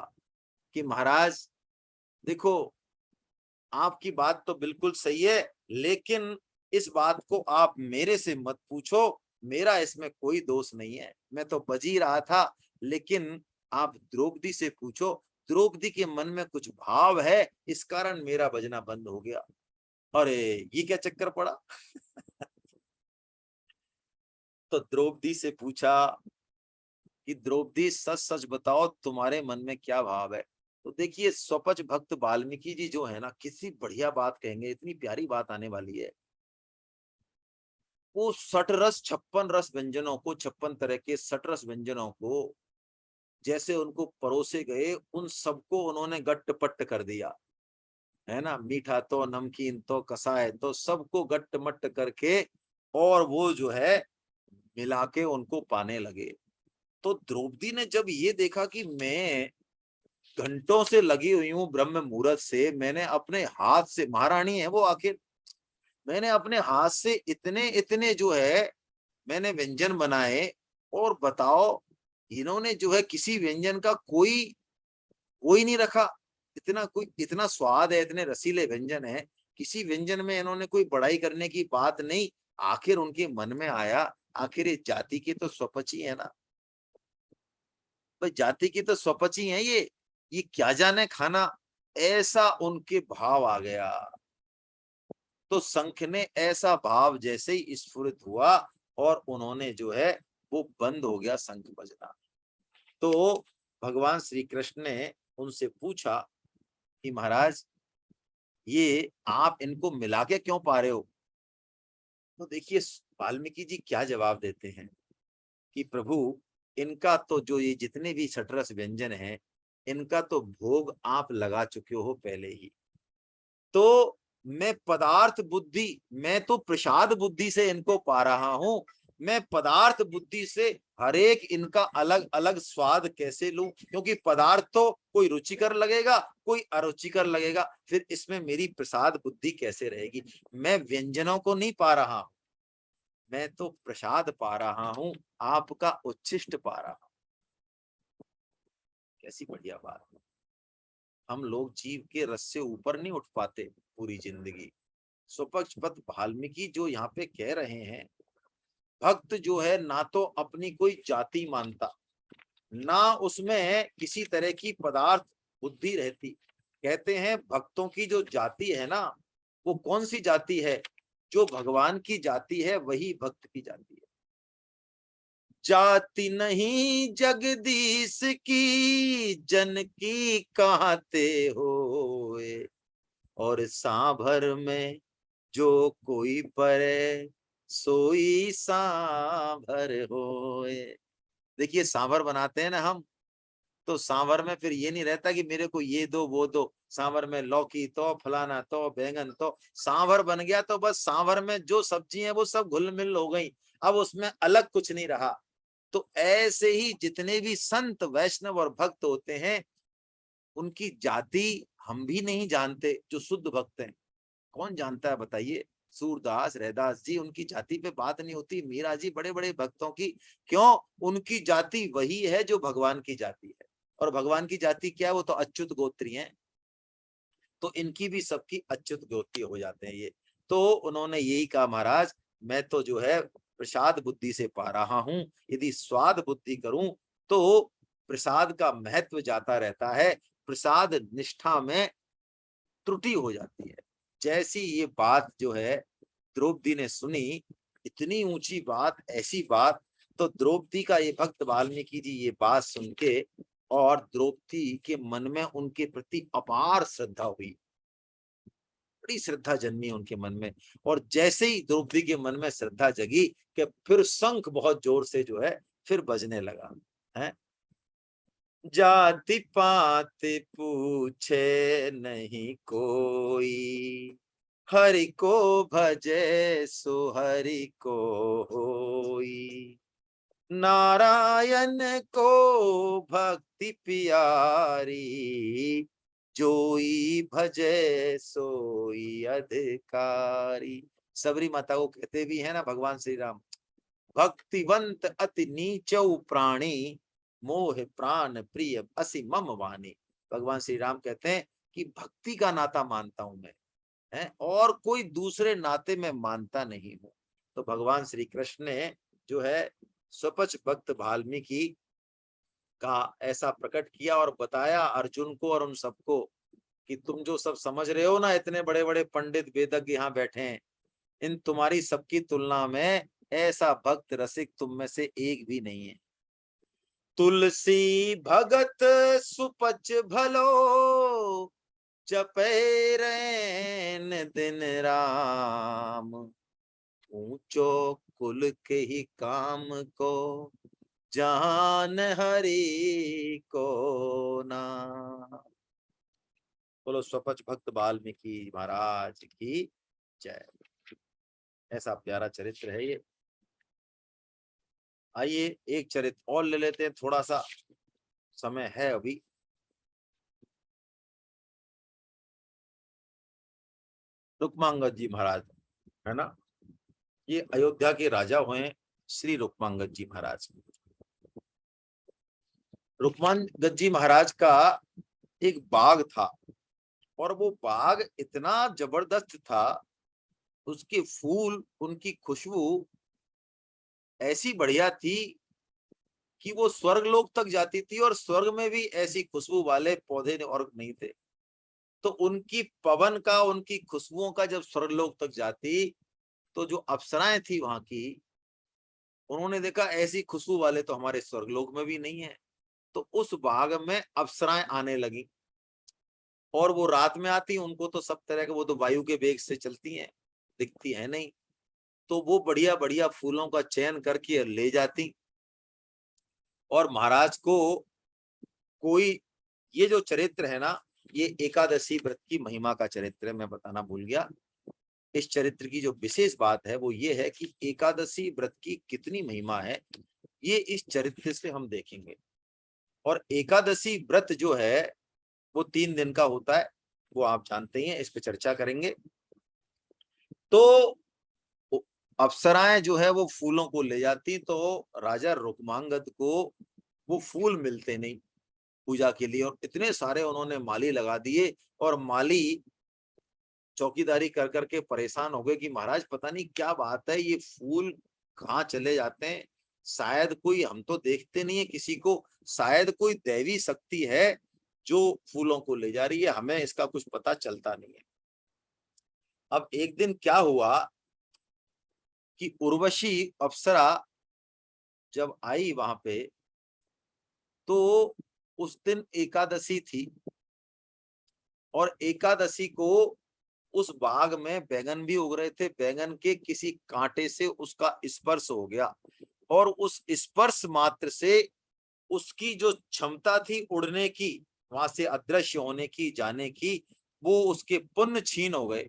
कि महाराज देखो, आपकी बात तो बिल्कुल सही है, लेकिन इस बात को आप मेरे से मत पूछो, मेरा इसमें कोई दोष नहीं है, मैं तो बज ही रहा था। लेकिन आप द्रौपदी से पूछो, द्रौपदी के मन में कुछ भाव है, इस कारण मेरा बजना बंद हो गया। अरे ये क्या चक्कर पड़ा। तो द्रौपदी से पूछा कि द्रौपदी सच सच बताओ तुम्हारे मन में क्या भाव है। तो देखिए स्वपच भक्त वाल्मीकि जी जो है ना, किसी बढ़िया बात कहेंगे, इतनी प्यारी बात आने वाली है। वो 60 रस 56 रस व्यंजनों को, 56 तरह के 60 रस व्यंजनों को जैसे उनको परोसे गए, उन सबको उन्होंने गट्ट-पट्ट कर दिया, है ना। मीठा तो, नमकीन तो, कसाय तो, सबको गट्ट-मट्ट करके और वो जो है मिला के उनको पाने लगे। तो द्रौपदी ने जब ये देखा कि मैं घंटों से लगी हुई हूँ ब्रह्म मुहूर्त से, मैंने अपने हाथ से, महारानी है वो आखिर, मैंने अपने हाथ से इतने इतने जो है मैंने व्यंजन बनाए, और बताओ इन्होंने जो है किसी व्यंजन का कोई कोई नहीं रखा। इतना कोई, इतना स्वाद है, इतने रसीले व्यंजन है, किसी व्यंजन में इन्होंने कोई बड़ाई करने की बात नहीं। आखिर उनके मन में आया, आखिर ये जाति की तो स्वपची है ना, भाई जाति की तो स्वपची है ये क्या जाने खाना, ऐसा उनके भाव आ गया। तो शंख ने ऐसा भाव जैसे ही स्फुरित हुआ और उन्होंने जो है वो बंद हो गया शंख बजना। तो भगवान श्री कृष्ण ने उनसे पूछा कि महाराज ये आप इनको मिला के क्यों पा रहे हो। तो देखिए वाल्मीकि जी क्या जवाब देते हैं कि प्रभु, इनका तो जो ये जितने भी 60 रस व्यंजन हैं, इनका तो भोग आप लगा चुके हो पहले ही। तो मैं पदार्थ बुद्धि, मैं तो प्रसाद बुद्धि से इनको पा रहा हूं। मैं पदार्थ बुद्धि से हर एक इनका अलग अलग स्वाद कैसे लूं, क्योंकि पदार्थ तो कोई रुचिकर लगेगा, कोई अरुचिकर लगेगा, फिर इसमें मेरी प्रसाद बुद्धि कैसे रहेगी। मैं व्यंजनों को नहीं पा रहा, मैं तो प्रसाद पा रहा हूं, आपका उच्छिष्ट पा रहा हूं। कैसी बढ़िया बात है। हम लोग जीव के रस से ऊपर नहीं उठ पाते पूरी जिंदगी। स्वपक्षपत वाल्मीकि जो यहाँ पे कह रहे हैं, भक्त जो है ना तो अपनी कोई जाति मानता, ना उसमें किसी तरह की पदार्थ बुद्धि रहती। कहते हैं भक्तों की जो जाति है ना, वो कौन सी जाति है, जो भगवान की जाति है वही भक्त की जाति है। जाति नहीं जगदीश की, जन की कहते होए, और सांभर में जो कोई परे, सोई सांभर होए। देखिए सांभर बनाते हैं ना हम, तो सांभर में फिर ये नहीं रहता कि मेरे को ये दो वो दो। सांभर में लौकी तो, फलाना तो, बैंगन तो, सांभर बन गया तो बस सांभर में जो सब्जी है वो सब घुल मिल हो गई, अब उसमें अलग कुछ नहीं रहा। तो ऐसे ही जितने भी संत वैष्णव और भक्त होते हैं, उनकी जाति हम भी नहीं जानते। जो शुद्ध भक्त हैं, कौन जानता है बताइए। सूरदास, रैदास जी, उनकी जाति पे बात नहीं होती। मीरा जी, बड़े बड़े भक्तों की, क्यों, उनकी जाति वही है जो भगवान की जाति है। और भगवान की जाति क्या है, वो तो अच्युत गोत्री है। तो इनकी भी सबकी अच्युत गोत्री हो जाते हैं ये। तो उन्होंने यही कहा, महाराज मैं तो जो है प्रसाद बुद्धि से पा रहा हूं, यदि स्वाद बुद्धि करूं तो प्रसाद का महत्व जाता रहता है, प्रसाद निष्ठा में त्रुटि हो जाती है। जैसी ये बात जो है द्रौपदी ने सुनी, इतनी ऊंची बात, ऐसी बात, तो द्रौपदी का ये भक्त वाल्मीकि जी ये बात सुन के, और द्रौपदी के मन में उनके प्रति अपार श्रद्धा हुई, बड़ी श्रद्धा जन्मी उनके मन में। और जैसे ही द्रौपदी के मन में श्रद्धा जगी कि फिर शंख बहुत जोर से जो है फिर बजने लगा है। जाति पात पूछे नहीं कोई, हरि को भजे सो हरि को होई, नारायण को भक्ति प्यारी, जोई भजे सोई अधिकारी। सबरी माता को कहते भी है ना भगवान श्री राम, भक्तिवंत अति नीचौ प्राणी, मोह प्राण प्रिय असी मम वाणी। भगवान श्री राम कहते हैं कि भक्ति का नाता मानता हूं मैं, है, और कोई दूसरे नाते में मानता नहीं हूं। तो भगवान श्री कृष्ण ने जो है स्वपच भक्त वाल्मीकि का ऐसा प्रकट किया और बताया अर्जुन को और उन सबको कि तुम जो सब समझ रहे हो ना, इतने बड़े बड़े पंडित वेदज्ञ यहाँ बैठे हैं, इन तुम्हारी सबकी तुलना में ऐसा भक्त रसिक तुम में से एक भी नहीं है। तुलसी भगत सुपच भलो, जपे रैन दिन राम, ऊंचो कुल के ही काम को, जान हरि को नाम। बोलो स्वपच भक्त वाल्मीकि महाराज की जय। ऐसा प्यारा चरित्र है ये। आइए एक चरित्र और ले लेते हैं, थोड़ा सा समय है अभी। रुक्मांगद जी महाराज है ना, ये अयोध्या के राजा हुए श्री रुक्मांगद जी महाराज। रुक्मांगद जी महाराज का एक बाग था, और वो बाग इतना जबरदस्त था, उसके फूल, उनकी खुशबू ऐसी बढ़िया थी कि वो स्वर्ग लोक तक जाती थी, और स्वर्ग में भी ऐसी खुशबू वाले पौधे और नहीं थे। तो उनकी पवन का, उनकी खुशबुओं का जब स्वर्ग लोक तक जाती, तो जो अप्सराएं थी वहां की, उन्होंने देखा ऐसी खुशबू वाले तो हमारे स्वर्ग लोक में भी नहीं है। तो उस बाग में अप्सराएं आने लगी, और वो रात में आती, उनको तो सब तरह के, वो तो वायु के वेग से चलती हैं, दिखती है नहीं, तो वो बढ़िया बढ़िया फूलों का चयन करके ले जाती। और महाराज को कोई, ये जो चरित्र है ना, ये एकादशी व्रत की महिमा का चरित्र है, मैं बताना भूल गया। इस चरित्र की जो विशेष बात है वो ये है कि एकादशी व्रत की कितनी महिमा है, ये इस चरित्र से हम देखेंगे। और एकादशी व्रत जो है वो 3 दिन का होता है, वो आप जानते ही हैं, इस पे चर्चा करेंगे। तो अप्सराएं जो है वो फूलों को ले जाती, तो राजा रुक्मांगद को वो फूल मिलते नहीं पूजा के लिए, और इतने सारे उन्होंने माली लगा दिए, और माली चौकीदारी कर करके परेशान हो गए कि महाराज पता नहीं क्या बात है, ये फूल कहाँ चले जाते हैं, शायद कोई, हम तो देखते नहीं है किसी को, शायद कोई दैवी शक्ति है जो फूलों को ले जा रही है, हमें इसका कुछ पता चलता नहीं है। अब एक दिन क्या हुआ कि उर्वशी अप्सरा जब आई वहां पे, तो उस दिन एकादशी थी, और एकादशी को उस बाग में बैगन भी उग रहे थे, बैगन के किसी कांटे से उसका स्पर्श हो गया, और उस स्पर्श मात्र से उसकी जो क्षमता थी उड़ने की, वहां से अदृश्य होने की, जाने की, वो उसके पुण्य छीन हो गए,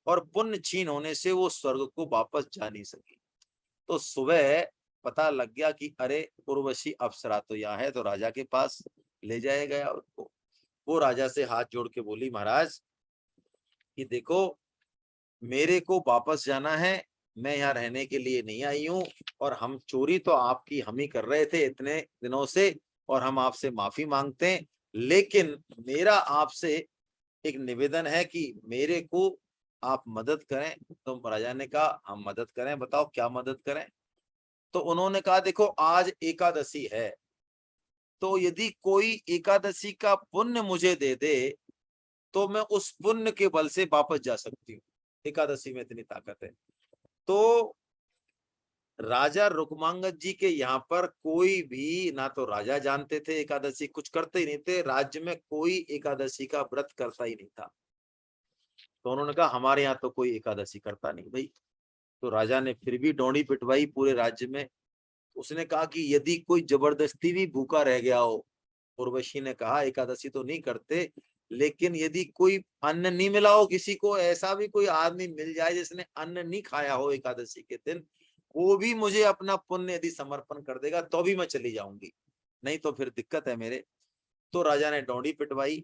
और पुण्य छीन होने से वो स्वर्ग को वापस जा नहीं सकी। तो सुबह पता लग गया कि अरे उर्वशी अप्सरा तो यहाँ है, तो राजा के पास ले जाया गया उसको। वो राजा से हाथ जोड़ के बोली, महाराज कि देखो, मेरे को वापस जाना है, मैं यहाँ रहने के लिए नहीं आई हूँ, और हम चोरी तो आपकी हम ही कर रहे थे इतने दिनों से, और हम आपसे माफी मांगते हैं, लेकिन मेरा आपसे एक निवेदन है कि मेरे को आप मदद करें। तो राजा ने कहा हम मदद करें, बताओ क्या मदद करें। तो उन्होंने कहा देखो, आज एकादशी है, तो यदि कोई एकादशी का पुण्य मुझे दे दे, तो मैं उस पुण्य के बल से वापस जा सकती हूँ। एकादशी में इतनी ताकत है। तो राजा रुक्मांगद जी के यहाँ पर कोई भी, ना तो राजा जानते थे एकादशी, कुछ करते ही नहीं थे, राज्य में कोई एकादशी का व्रत करता ही नहीं था। तो उन्होंने कहा हमारे यहाँ तो कोई एकादशी करता नहीं भाई। तो राजा ने फिर भी डोंडी पिटवाई पूरे राज्य में। उसने कहा कि यदि कोई जबरदस्ती भी भूखा रह गया हो, उर्वशी ने कहा एकादशी तो नहीं करते, लेकिन यदि कोई अन्न नहीं मिला हो किसी को, ऐसा भी कोई आदमी मिल जाए जिसने अन्न नहीं खाया हो एकादशी के दिन, वो भी मुझे अपना पुण्य यदि समर्पण कर देगा तो भी मैं चली जाऊंगी, नहीं तो फिर दिक्कत है मेरे। तो राजा ने डोंडी पिटवाई।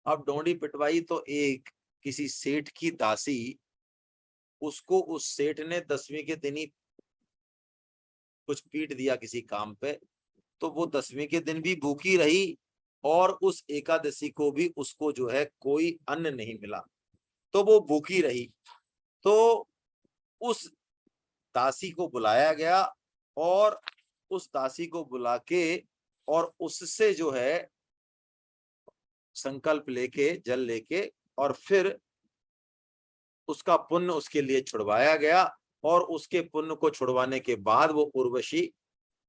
अब डोंडी पिटवाई तो एक किसी सेठ की दासी, उसको उस सेठ ने 10वीं के दिन ही कुछ पीट दिया किसी काम पे, तो वो 10वीं के दिन भी भूखी रही और उस एकादशी को भी उसको जो है कोई अन्न नहीं मिला, तो वो भूखी रही। तो उस दासी को बुलाया गया और उस दासी को बुला के और उससे जो है संकल्प लेके जल लेके और फिर उसका पुण्य उसके लिए छुड़वाया गया, और उसके पुण्य को छुड़वाने के बाद वो उर्वशी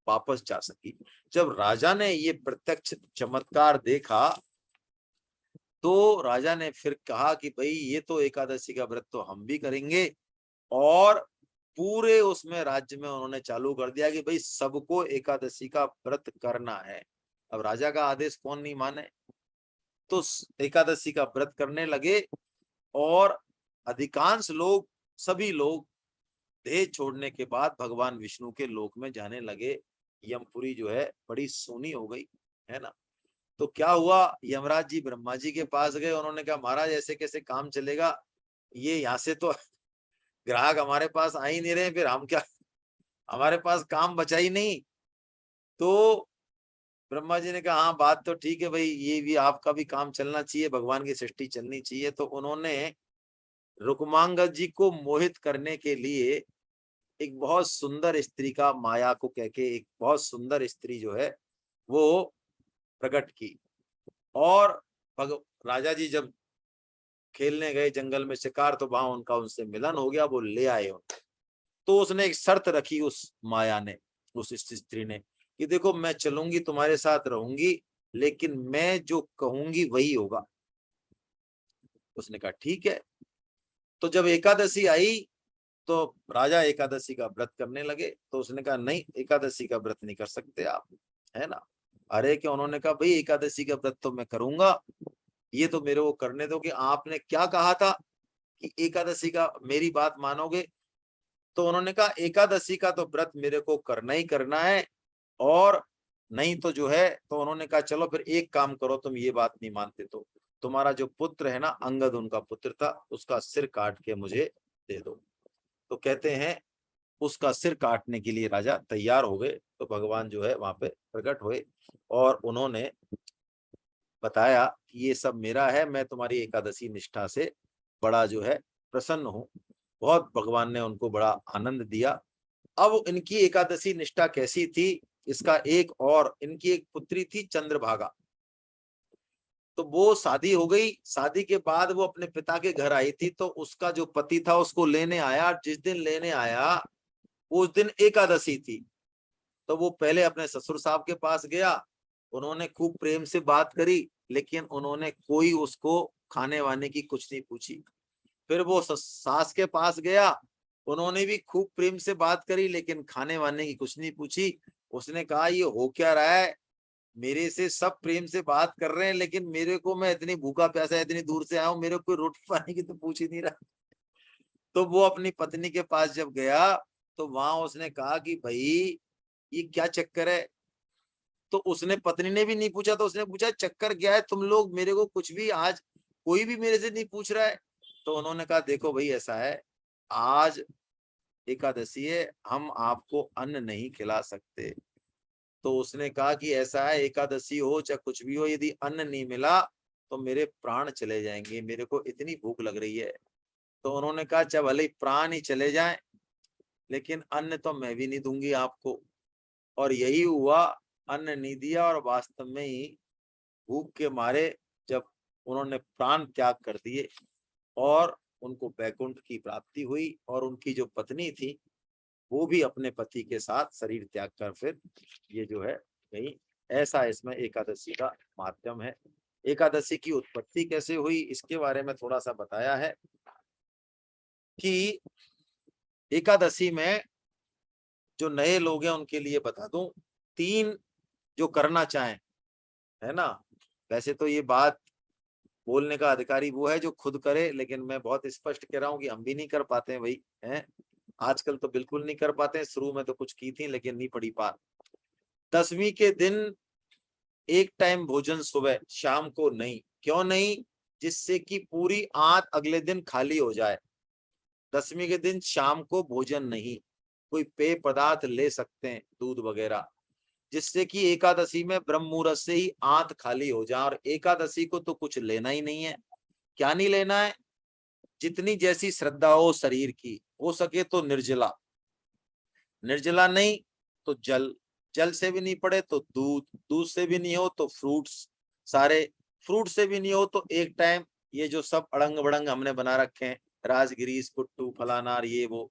वापस जा सकी। जब राजा ने ये प्रत्यक्ष चमत्कार देखा तो राजा ने फिर कहा कि भाई ये तो एकादशी का व्रत तो हम भी करेंगे, और पूरे उसमें राज्य में उन्होंने चालू कर दिया कि भाई सबको एकादशी का व्रत करना है। अब राजा का आदेश कौन नहीं माने, तो एकादशी का व्रत करने लगे और अधिकांश लोग, सभी लोग देह छोड़ने के बाद भगवान विष्णु के लोक में जाने लगे। यमपुरी जो है बड़ी सोनी हो गई, है ना। तो क्या हुआ, यमराज जी ब्रह्मा जी के पास गए, उन्होंने कहा महाराज ऐसे कैसे काम चलेगा, ये यहाँ से तो ग्राहक हमारे पास आ ही नहीं रहे, फिर हम क्या, हमारे पास काम बचा ही नहीं। तो ब्रह्मा जी ने कहा हाँ बात तो ठीक है भाई, ये भी आपका भी काम चलना चाहिए, भगवान की सृष्टि चलनी चाहिए। तो उन्होंने रुक्मांगद जी को मोहित करने के लिए एक बहुत सुंदर स्त्री का, माया को कह के एक बहुत सुंदर स्त्री जो है वो प्रकट की, और राजा जी जब खेलने गए जंगल में शिकार, तो वहां उनका उनसे मिलन हो गया, वो ले आए उनको। तो उसने एक शर्त रखी, उस माया ने, उस स्त्री ने, कि देखो मैं चलूंगी तुम्हारे साथ रहूंगी, लेकिन मैं जो कहूंगी वही होगा। उसने कहा ठीक है। तो जब एकादशी आई तो राजा एकादशी का व्रत करने लगे, तो उसने कहा नहीं एकादशी का व्रत नहीं कर सकते आप, है ना। अरे क्या, उन्होंने कहा भाई एकादशी का व्रत तो मैं करूंगा, ये तो मेरे को करने दो, कि आपने क्या कहा था कि एकादशी का मेरी बात मानोगे। तो उन्होंने कहा एकादशी का तो व्रत मेरे को करना ही करना है, और नहीं तो जो है, तो उन्होंने कहा चलो फिर एक काम करो, तुम ये बात नहीं मानते तो तुम्हारा जो पुत्र है ना, अंगद उनका पुत्र था, उसका सिर काट के मुझे दे दो। तो कहते हैं उसका सिर काटने के लिए राजा तैयार हो गए। तो भगवान जो है वहां पे प्रकट हुए और उन्होंने बताया कि ये सब मेरा है, मैं तुम्हारी एकादशी निष्ठा से बड़ा जो है प्रसन्न हूँ। बहुत भगवान ने उनको बड़ा आनंद दिया। अब इनकी एकादशी निष्ठा कैसी थी, इसका एक और, इनकी एक पुत्री थी चंद्रभागा। तो वो शादी हो गई, शादी के बाद वो अपने पिता के घर आई थी, तो उसका जो पति था उसको लेने आया। जिस दिन लेने आया उस दिन एकादशी थी। तो वो पहले अपने ससुर साहब के पास गया, उन्होंने खूब प्रेम से बात करी, लेकिन उन्होंने कोई उसको खाने वाने की कुछ नहीं पूछी। फिर वो सास के पास गया, उन्होंने भी खूब प्रेम से बात करी, लेकिन खाने वाने की कुछ नहीं पूछी। उसने कहा ये हो क्या रहा है, मेरे से सब प्रेम से बात कर रहे हैं, लेकिन मेरे को, मैं इतनी भूखा प्यासा इतनी दूर से आया हूँ, मेरे को कोई रोटी पानी की तो पूछ ही नहीं रहा। तो वो अपनी पत्नी के पास जब गया तो वहां उसने कहा कि भाई ये क्या चक्कर है। तो उसने, पत्नी ने भी नहीं पूछा, तो उसने पूछा चक्कर क्या है, तुम लोग मेरे को कुछ भी, आज कोई भी मेरे से नहीं पूछ रहा है। तो उन्होंने कहा देखो भाई ऐसा है, आज एकादशी है, हम आपको अन्न नहीं खिला सकते। तो उसने कहा कि ऐसा है, एकादशी हो चाहे कुछ भी हो, यदि अन्न नहीं मिला तो मेरे प्राण चले जाएंगे, मेरे को इतनी भूख लग रही है। तो उन्होंने कहा चाहे भले प्राण ही चले जाएं, लेकिन अन्न तो मैं भी नहीं दूंगी आपको। और यही हुआ, अन्न नहीं दिया, और वास्तव में ही भूख के मारे जब उन्होंने प्राण त्याग कर दिए और उनको वैकुंठ की प्राप्ति हुई, और उनकी जो पत्नी थी वो भी अपने पति के साथ शरीर त्याग कर फिर ये जो है गई। ऐसा इसमें एकादशी का माध्यम है। एकादशी की उत्पत्ति कैसे हुई इसके बारे में थोड़ा सा बताया है कि एकादशी में जो नए लोग हैं उनके लिए बता दूं, 3 जो करना चाहें, है ना। वैसे तो ये बात बोलने का अधिकारी वो है जो खुद करे, लेकिन मैं बहुत स्पष्ट कह रहा हूँ कि हम भी नहीं कर पाते हैं भाई, हैं। आजकल तो बिल्कुल नहीं कर पाते हैं, शुरू में तो कुछ की थी लेकिन नहीं पड़ी बात। 10वीं के दिन एक टाइम भोजन सुबह, शाम को नहीं। क्यों नहीं? जिससे कि पूरी आंत अगले दिन खाली हो जाए। 10वीं के दिन शाम को भोजन नहीं, कोई पेय पदार्थ ले सकते हैं, दूध वगैरह, जिससे कि एकादशी में ब्रह्म मुहूर्त से ही आंत खाली हो जाए। और एकादशी को तो कुछ लेना ही नहीं है। क्या नहीं लेना है? जितनी जैसी श्रद्धा हो शरीर की, हो सके तो निर्जला, निर्जला नहीं तो जल, जल से भी नहीं पड़े तो दूध, दूध से भी नहीं हो तो फ्रूट्स, सारे फ्रूट से भी नहीं हो तो एक टाइम ये जो सब अड़ंग बड़ंग हमने बना रखे हैं, राजगिरीस, कुट्टू, फलानार, ये वो।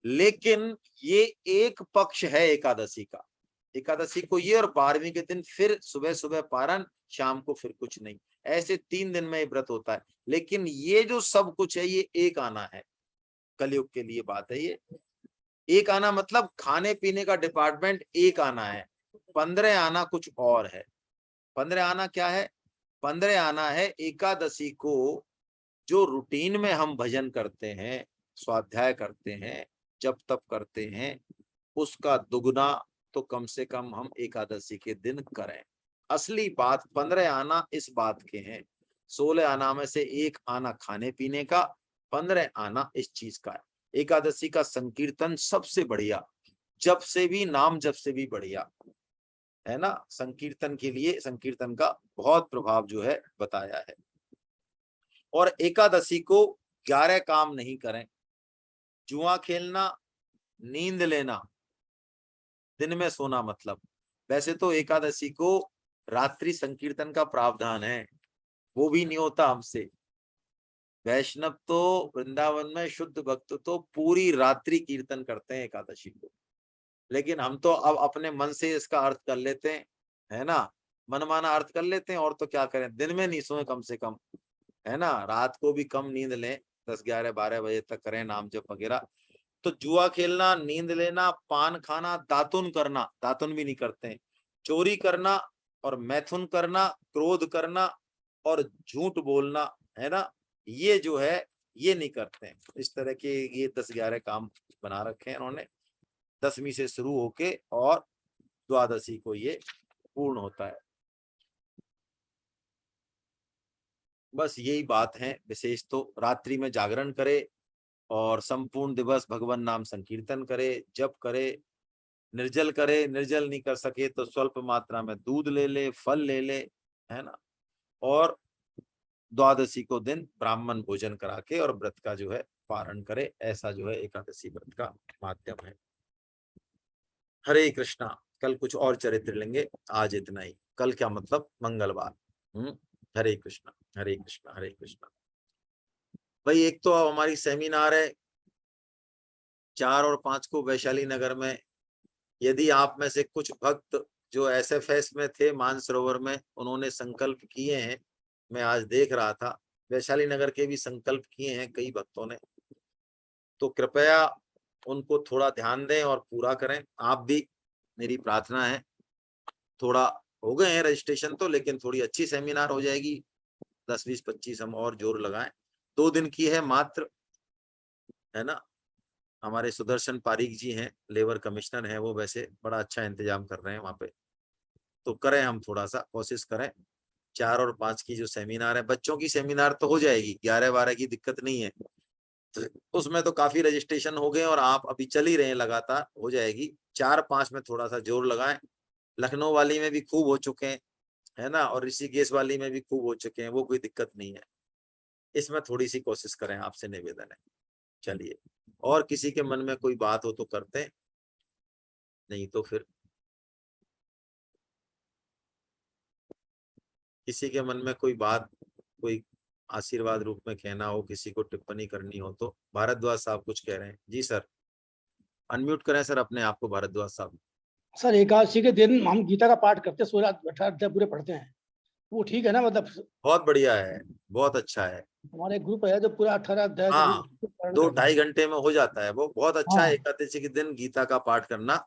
लेकिन ये एक पक्ष है एकादशी का। एकादशी को ये, और 12वीं के दिन फिर सुबह सुबह पारण, शाम को फिर कुछ नहीं। ऐसे 3 दिन में ये व्रत होता है। लेकिन ये जो सब कुछ है ये एक आना है, कलयुग के लिए बात है ये। एक आना मतलब खाने पीने का डिपार्टमेंट एक आना है। 15 आना कुछ और है। 15 आना क्या है? 15 आना है एकादशी को जो रूटीन में हम भजन करते हैं, स्वाध्याय करते हैं, जप तप करते हैं, उसका दुगना तो कम से कम हम एकादशी के दिन करें। असली बात 15 आना इस बात के हैं। 16 आना में से एक आना खाने पीने का, 15 आना इस चीज का है। एकादशी का संकीर्तन सबसे बढ़िया, जप से भी, नाम जप से भी बढ़िया, है ना। संकीर्तन के लिए संकीर्तन का बहुत प्रभाव जो है बताया है। और एकादशी को 11 काम नहीं करें। जुआ खेलना, नींद लेना, दिन में सोना मतलब। वैसे तो एकादशी को रात्रि संकीर्तन का प्रावधान है, वो भी नहीं होता हमसे। वैष्णव तो वृंदावन में शुद्ध भक्त तो पूरी रात्रि कीर्तन करते हैं एकादशी को। लेकिन हम तो अब अपने मन से इसका अर्थ कर लेते हैं, है ना। मनमाना अर्थ कर लेते हैं, और तो क्या करें, दिन में नहीं सोए कम से कम, है ना। रात को भी कम नींद लें, 10 11 12 बजे तक करें नाम जप वगैरह। तो जुआ खेलना, नींद लेना, पान खाना, दातुन करना, दातुन भी नहीं करते हैं, चोरी करना और मैथुन करना, क्रोध करना और झूठ बोलना, है ना, ये जो है ये नहीं करते हैं। इस तरह के ये 10 11 काम बना रखे हैं उन्होंने। 10वीं से शुरू होके और द्वादशी को ये पूर्ण होता है। बस यही बात है विशेष। तो रात्रि में जागरण करे और संपूर्ण दिवस भगवान नाम संकीर्तन करे, जप करे, निर्जल करे, निर्जल नहीं कर सके तो स्वल्प मात्रा में दूध ले ले, फल ले ले, है ना। और द्वादशी को दिन ब्राह्मण भोजन करा के और व्रत का जो है पारण करे। ऐसा जो है एकादशी व्रत का माध्यम है। हरे कृष्णा। कल कुछ और चरित्र लेंगे, आज इतना ही। कल क्या मतलब? मंगलवार। हरे कृष्णा, हरे कृष्णा, हरे कृष्णा। भाई एक तो अब हमारी सेमिनार है 4 और 5 को वैशाली नगर में। यदि आप में से कुछ भक्त जो एसएफएस में थे मानसरोवर में, उन्होंने संकल्प किए हैं, मैं आज देख रहा था वैशाली नगर के भी संकल्प किए हैं कई भक्तों ने, तो कृपया उनको थोड़ा ध्यान दें और पूरा करें। आप भी, मेरी प्रार्थना है। थोड़ा हो गए हैं रजिस्ट्रेशन तो, लेकिन थोड़ी अच्छी सेमिनार हो जाएगी। 10 20 25 हम और जोर लगाएं। 2 दिन की है मात्र, है ना। हमारे सुदर्शन पारिक जी हैं, लेबर कमिश्नर हैं, वो वैसे बड़ा अच्छा इंतजाम कर रहे हैं वहां पे। तो करें, हम थोड़ा सा कोशिश करें। 4 और 5 की जो सेमिनार है, बच्चों की सेमिनार तो हो जाएगी, 11 12 की दिक्कत नहीं है। तो उसमें तो काफी रजिस्ट्रेशन हो गए और आप अभी चल ही रहे हैं, लगातार हो जाएगी। 4 5 में थोड़ा सा जोर लगाएं। लखनऊ वाली में भी खूब हो चुके हैं, है ना, और ऋषिकेश वाली में भी खूब हो चुके हैं, वो कोई दिक्कत नहीं है। इसमें थोड़ी सी कोशिश करें, आपसे निवेदन है। चलिए, और किसी के मन में कोई बात हो तो करते हैं, नहीं तो फिर किसी के मन में कोई बात कोई आशीर्वाद रूप में कहना हो, किसी को टिप्पणी करनी हो तो। भारद्वाज साहब कुछ कह रहे हैं। जी सर, अनम्यूट करें सर अपने आप को भारद्वाज साहब। सर एकादशी के दिन हम गीता का पाठ करते हैं, 16 अध्याय पूरे पढ़ते हैं, वो ठीक है ना? मतलब बहुत बढ़िया है, बहुत अच्छा है। हमारे ग्रुप है जो पूरा 18 अध्याय हाँ, पारण दो करते ढाई हैं। घंटे में हो जाता है, वो बहुत अच्छा है हाँ एकादशी के दिन गीता का पाठ करना।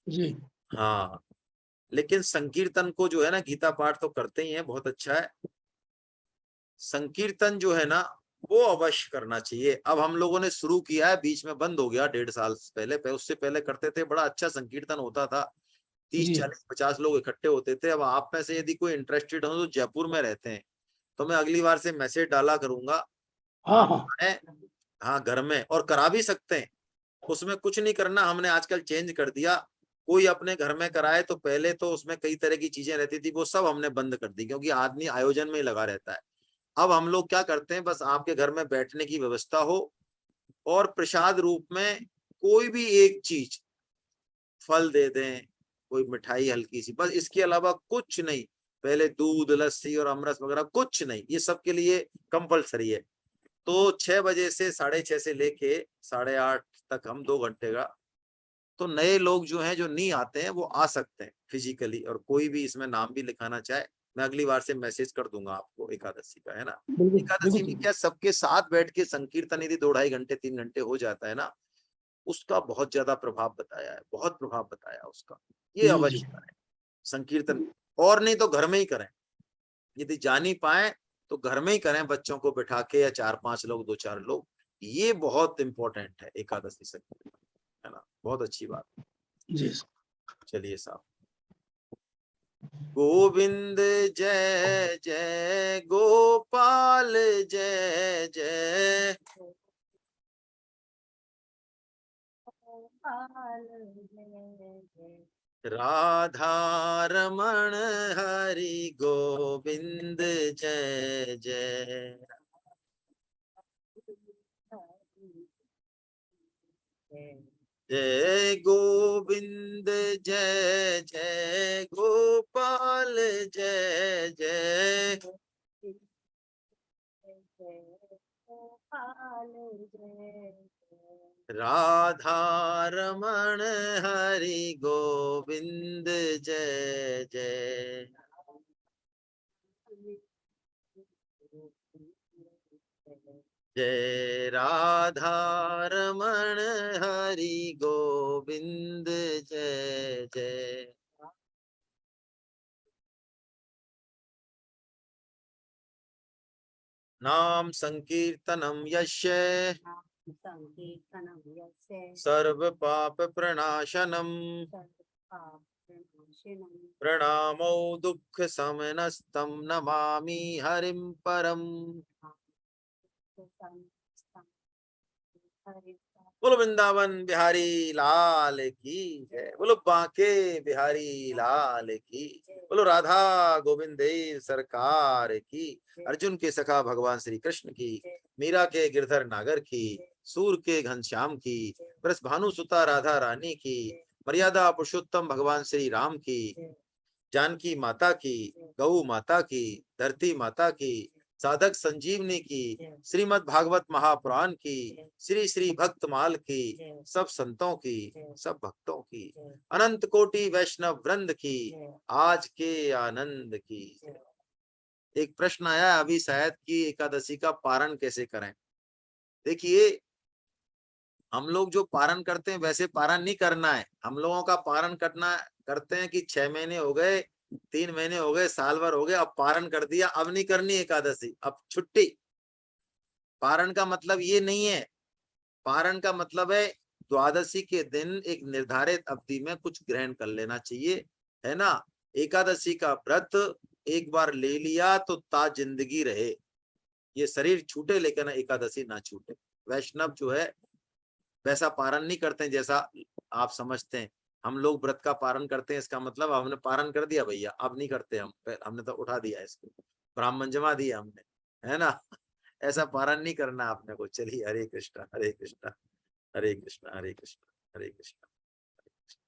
जी। हाँ, लेकिन संकीर्तन को जो है ना, गीता पाठ तो करते ही हैं, बहुत अच्छा है। संकीर्तन जो है ना वो अवश्य करना चाहिए। अब हम लोगों ने शुरू किया है, बीच में बंद हो गया 1.5 साल पहले। उससे पहले करते थे, बड़ा अच्छा संकीर्तन होता था, 30 जी 40 50 लोग इकट्ठे होते थे। अब आप में से यदि कोई इंटरेस्टेड हो तो जयपुर में रहते हैं तो मैं अगली बार से मैसेज डाला करूंगा, हाँ आप हाँ आए, हाँ घर में, और करा भी सकते हैं। उसमें कुछ नहीं करना, हमने आजकल चेंज कर दिया। कोई अपने घर में कराए तो पहले तो उसमें कई तरह की चीजें रहती थी, वो सब हमने बंद कर दी, क्योंकि आदमी आयोजन में ही लगा रहता है। अब हम लोग क्या करते हैं, बस आपके घर में बैठने की व्यवस्था हो और प्रसाद रूप में कोई भी एक चीज, फल दे दें, कोई मिठाई हल्की सी, बस इसके अलावा कुछ नहीं। पहले दूध लस्सी और अमरस वगैरह कुछ नहीं, ये सबके लिए कंपलसरी है। तो 6 बजे से 6:30 से लेके 8:30 तक हम 2 घंटे का, तो नए लोग जो हैं जो नहीं आते हैं वो आ सकते हैं फिजिकली, और कोई भी इसमें नाम भी लिखाना चाहे मैं अगली बार से मैसेज कर दूंगा आपको एकादशी का, है ना। बिल्कुल एकादशी में बिल्कुल। क्या सबके साथ बैठ के संकीर्तन यदि 2 ढाई घंटे 3 घंटे हो जाता है ना, उसका बहुत ज्यादा प्रभाव बताया है, बहुत प्रभाव बताया उसका। ये जी जी अवश्य करें संकीर्तन, और नहीं तो घर में ही करें। यदि जा नहीं पाए तो घर में ही करें, बच्चों को बिठा के, या 4-5 लोग, 2-4 लोग। ये बहुत इंपॉर्टेंट है एकादशी संकीर्तन, है ना, बहुत अच्छी बात। जी। चलिए साहब। गोविंद जय जय गोपाल जय जय, राधा रमण हरि गोविंद जय जय। जय गोविंद जय जय गोपाल जय जय, राधा रमण हरि गोविंद जय जय। जय राधा रमण हरि गोविंद जय जय। नाम संकीर्तनम यस्य सर्व पाप प्रणाशनम, प्रणामो दुख समनस्तम नमामि हरिम परम। बोलो वृंदावन बिहारी लाल की जय, बोलो बांके बिहारी लाल की, बोलो राधा गोविंद देव सरकार की, अर्जुन के सखा भगवान श्री कृष्ण की, मीरा के गिरधर नागर की, सूर के घनश्याम की, वृष भानु सुता राधा रानी की, मर्यादा पुरुषोत्तम भगवान श्री राम की, जानकी माता की, गौ माता की, धरती माता की, साधक संजीवनी की, श्रीमद् भागवत महापुराण की, श्री श्री भक्तमाल की, सब संतों की, सब भक्तों की, अनंत कोटि वैष्णव वृंद की, आज के आनंद की। एक प्रश्न आया अभी शायद कि एकादशी का पारण कैसे करें। देखिए, हम लोग जो पारण करते हैं वैसे पारण नहीं करना है। हम लोगों का पारण करना करते हैं कि 6 महीने हो गए, 3 महीने हो गए, साल भर हो गए, अब पारण कर दिया, अब नहीं करनी एकादशी, अब छुट्टी। पारण का मतलब ये नहीं है। पारण का मतलब है द्वादशी के दिन एक निर्धारित अवधि में कुछ ग्रहण कर लेना चाहिए, है ना। एकादशी का व्रत एक बार ले लिया तो ता जिंदगी रहे। ये शरीर छूटे लेकिन एकादशी ना छूटे। वैष्णव जो है वैसा पारण नहीं करते हैं जैसा आप समझते हैं। हम लोग व्रत का पारण करते हैं, इसका मतलब हमने पारण कर दिया भैया, अब नहीं करते हम, हमने तो उठा दिया इसको, ब्राह्मण जमा दिया हमने, है ना। ऐसा पारण नहीं करना आपने को। चलिए, हरे कृष्णा हरे कृष्णा, हरे कृष्णा हरे कृष्णा, हरे कृष्णा।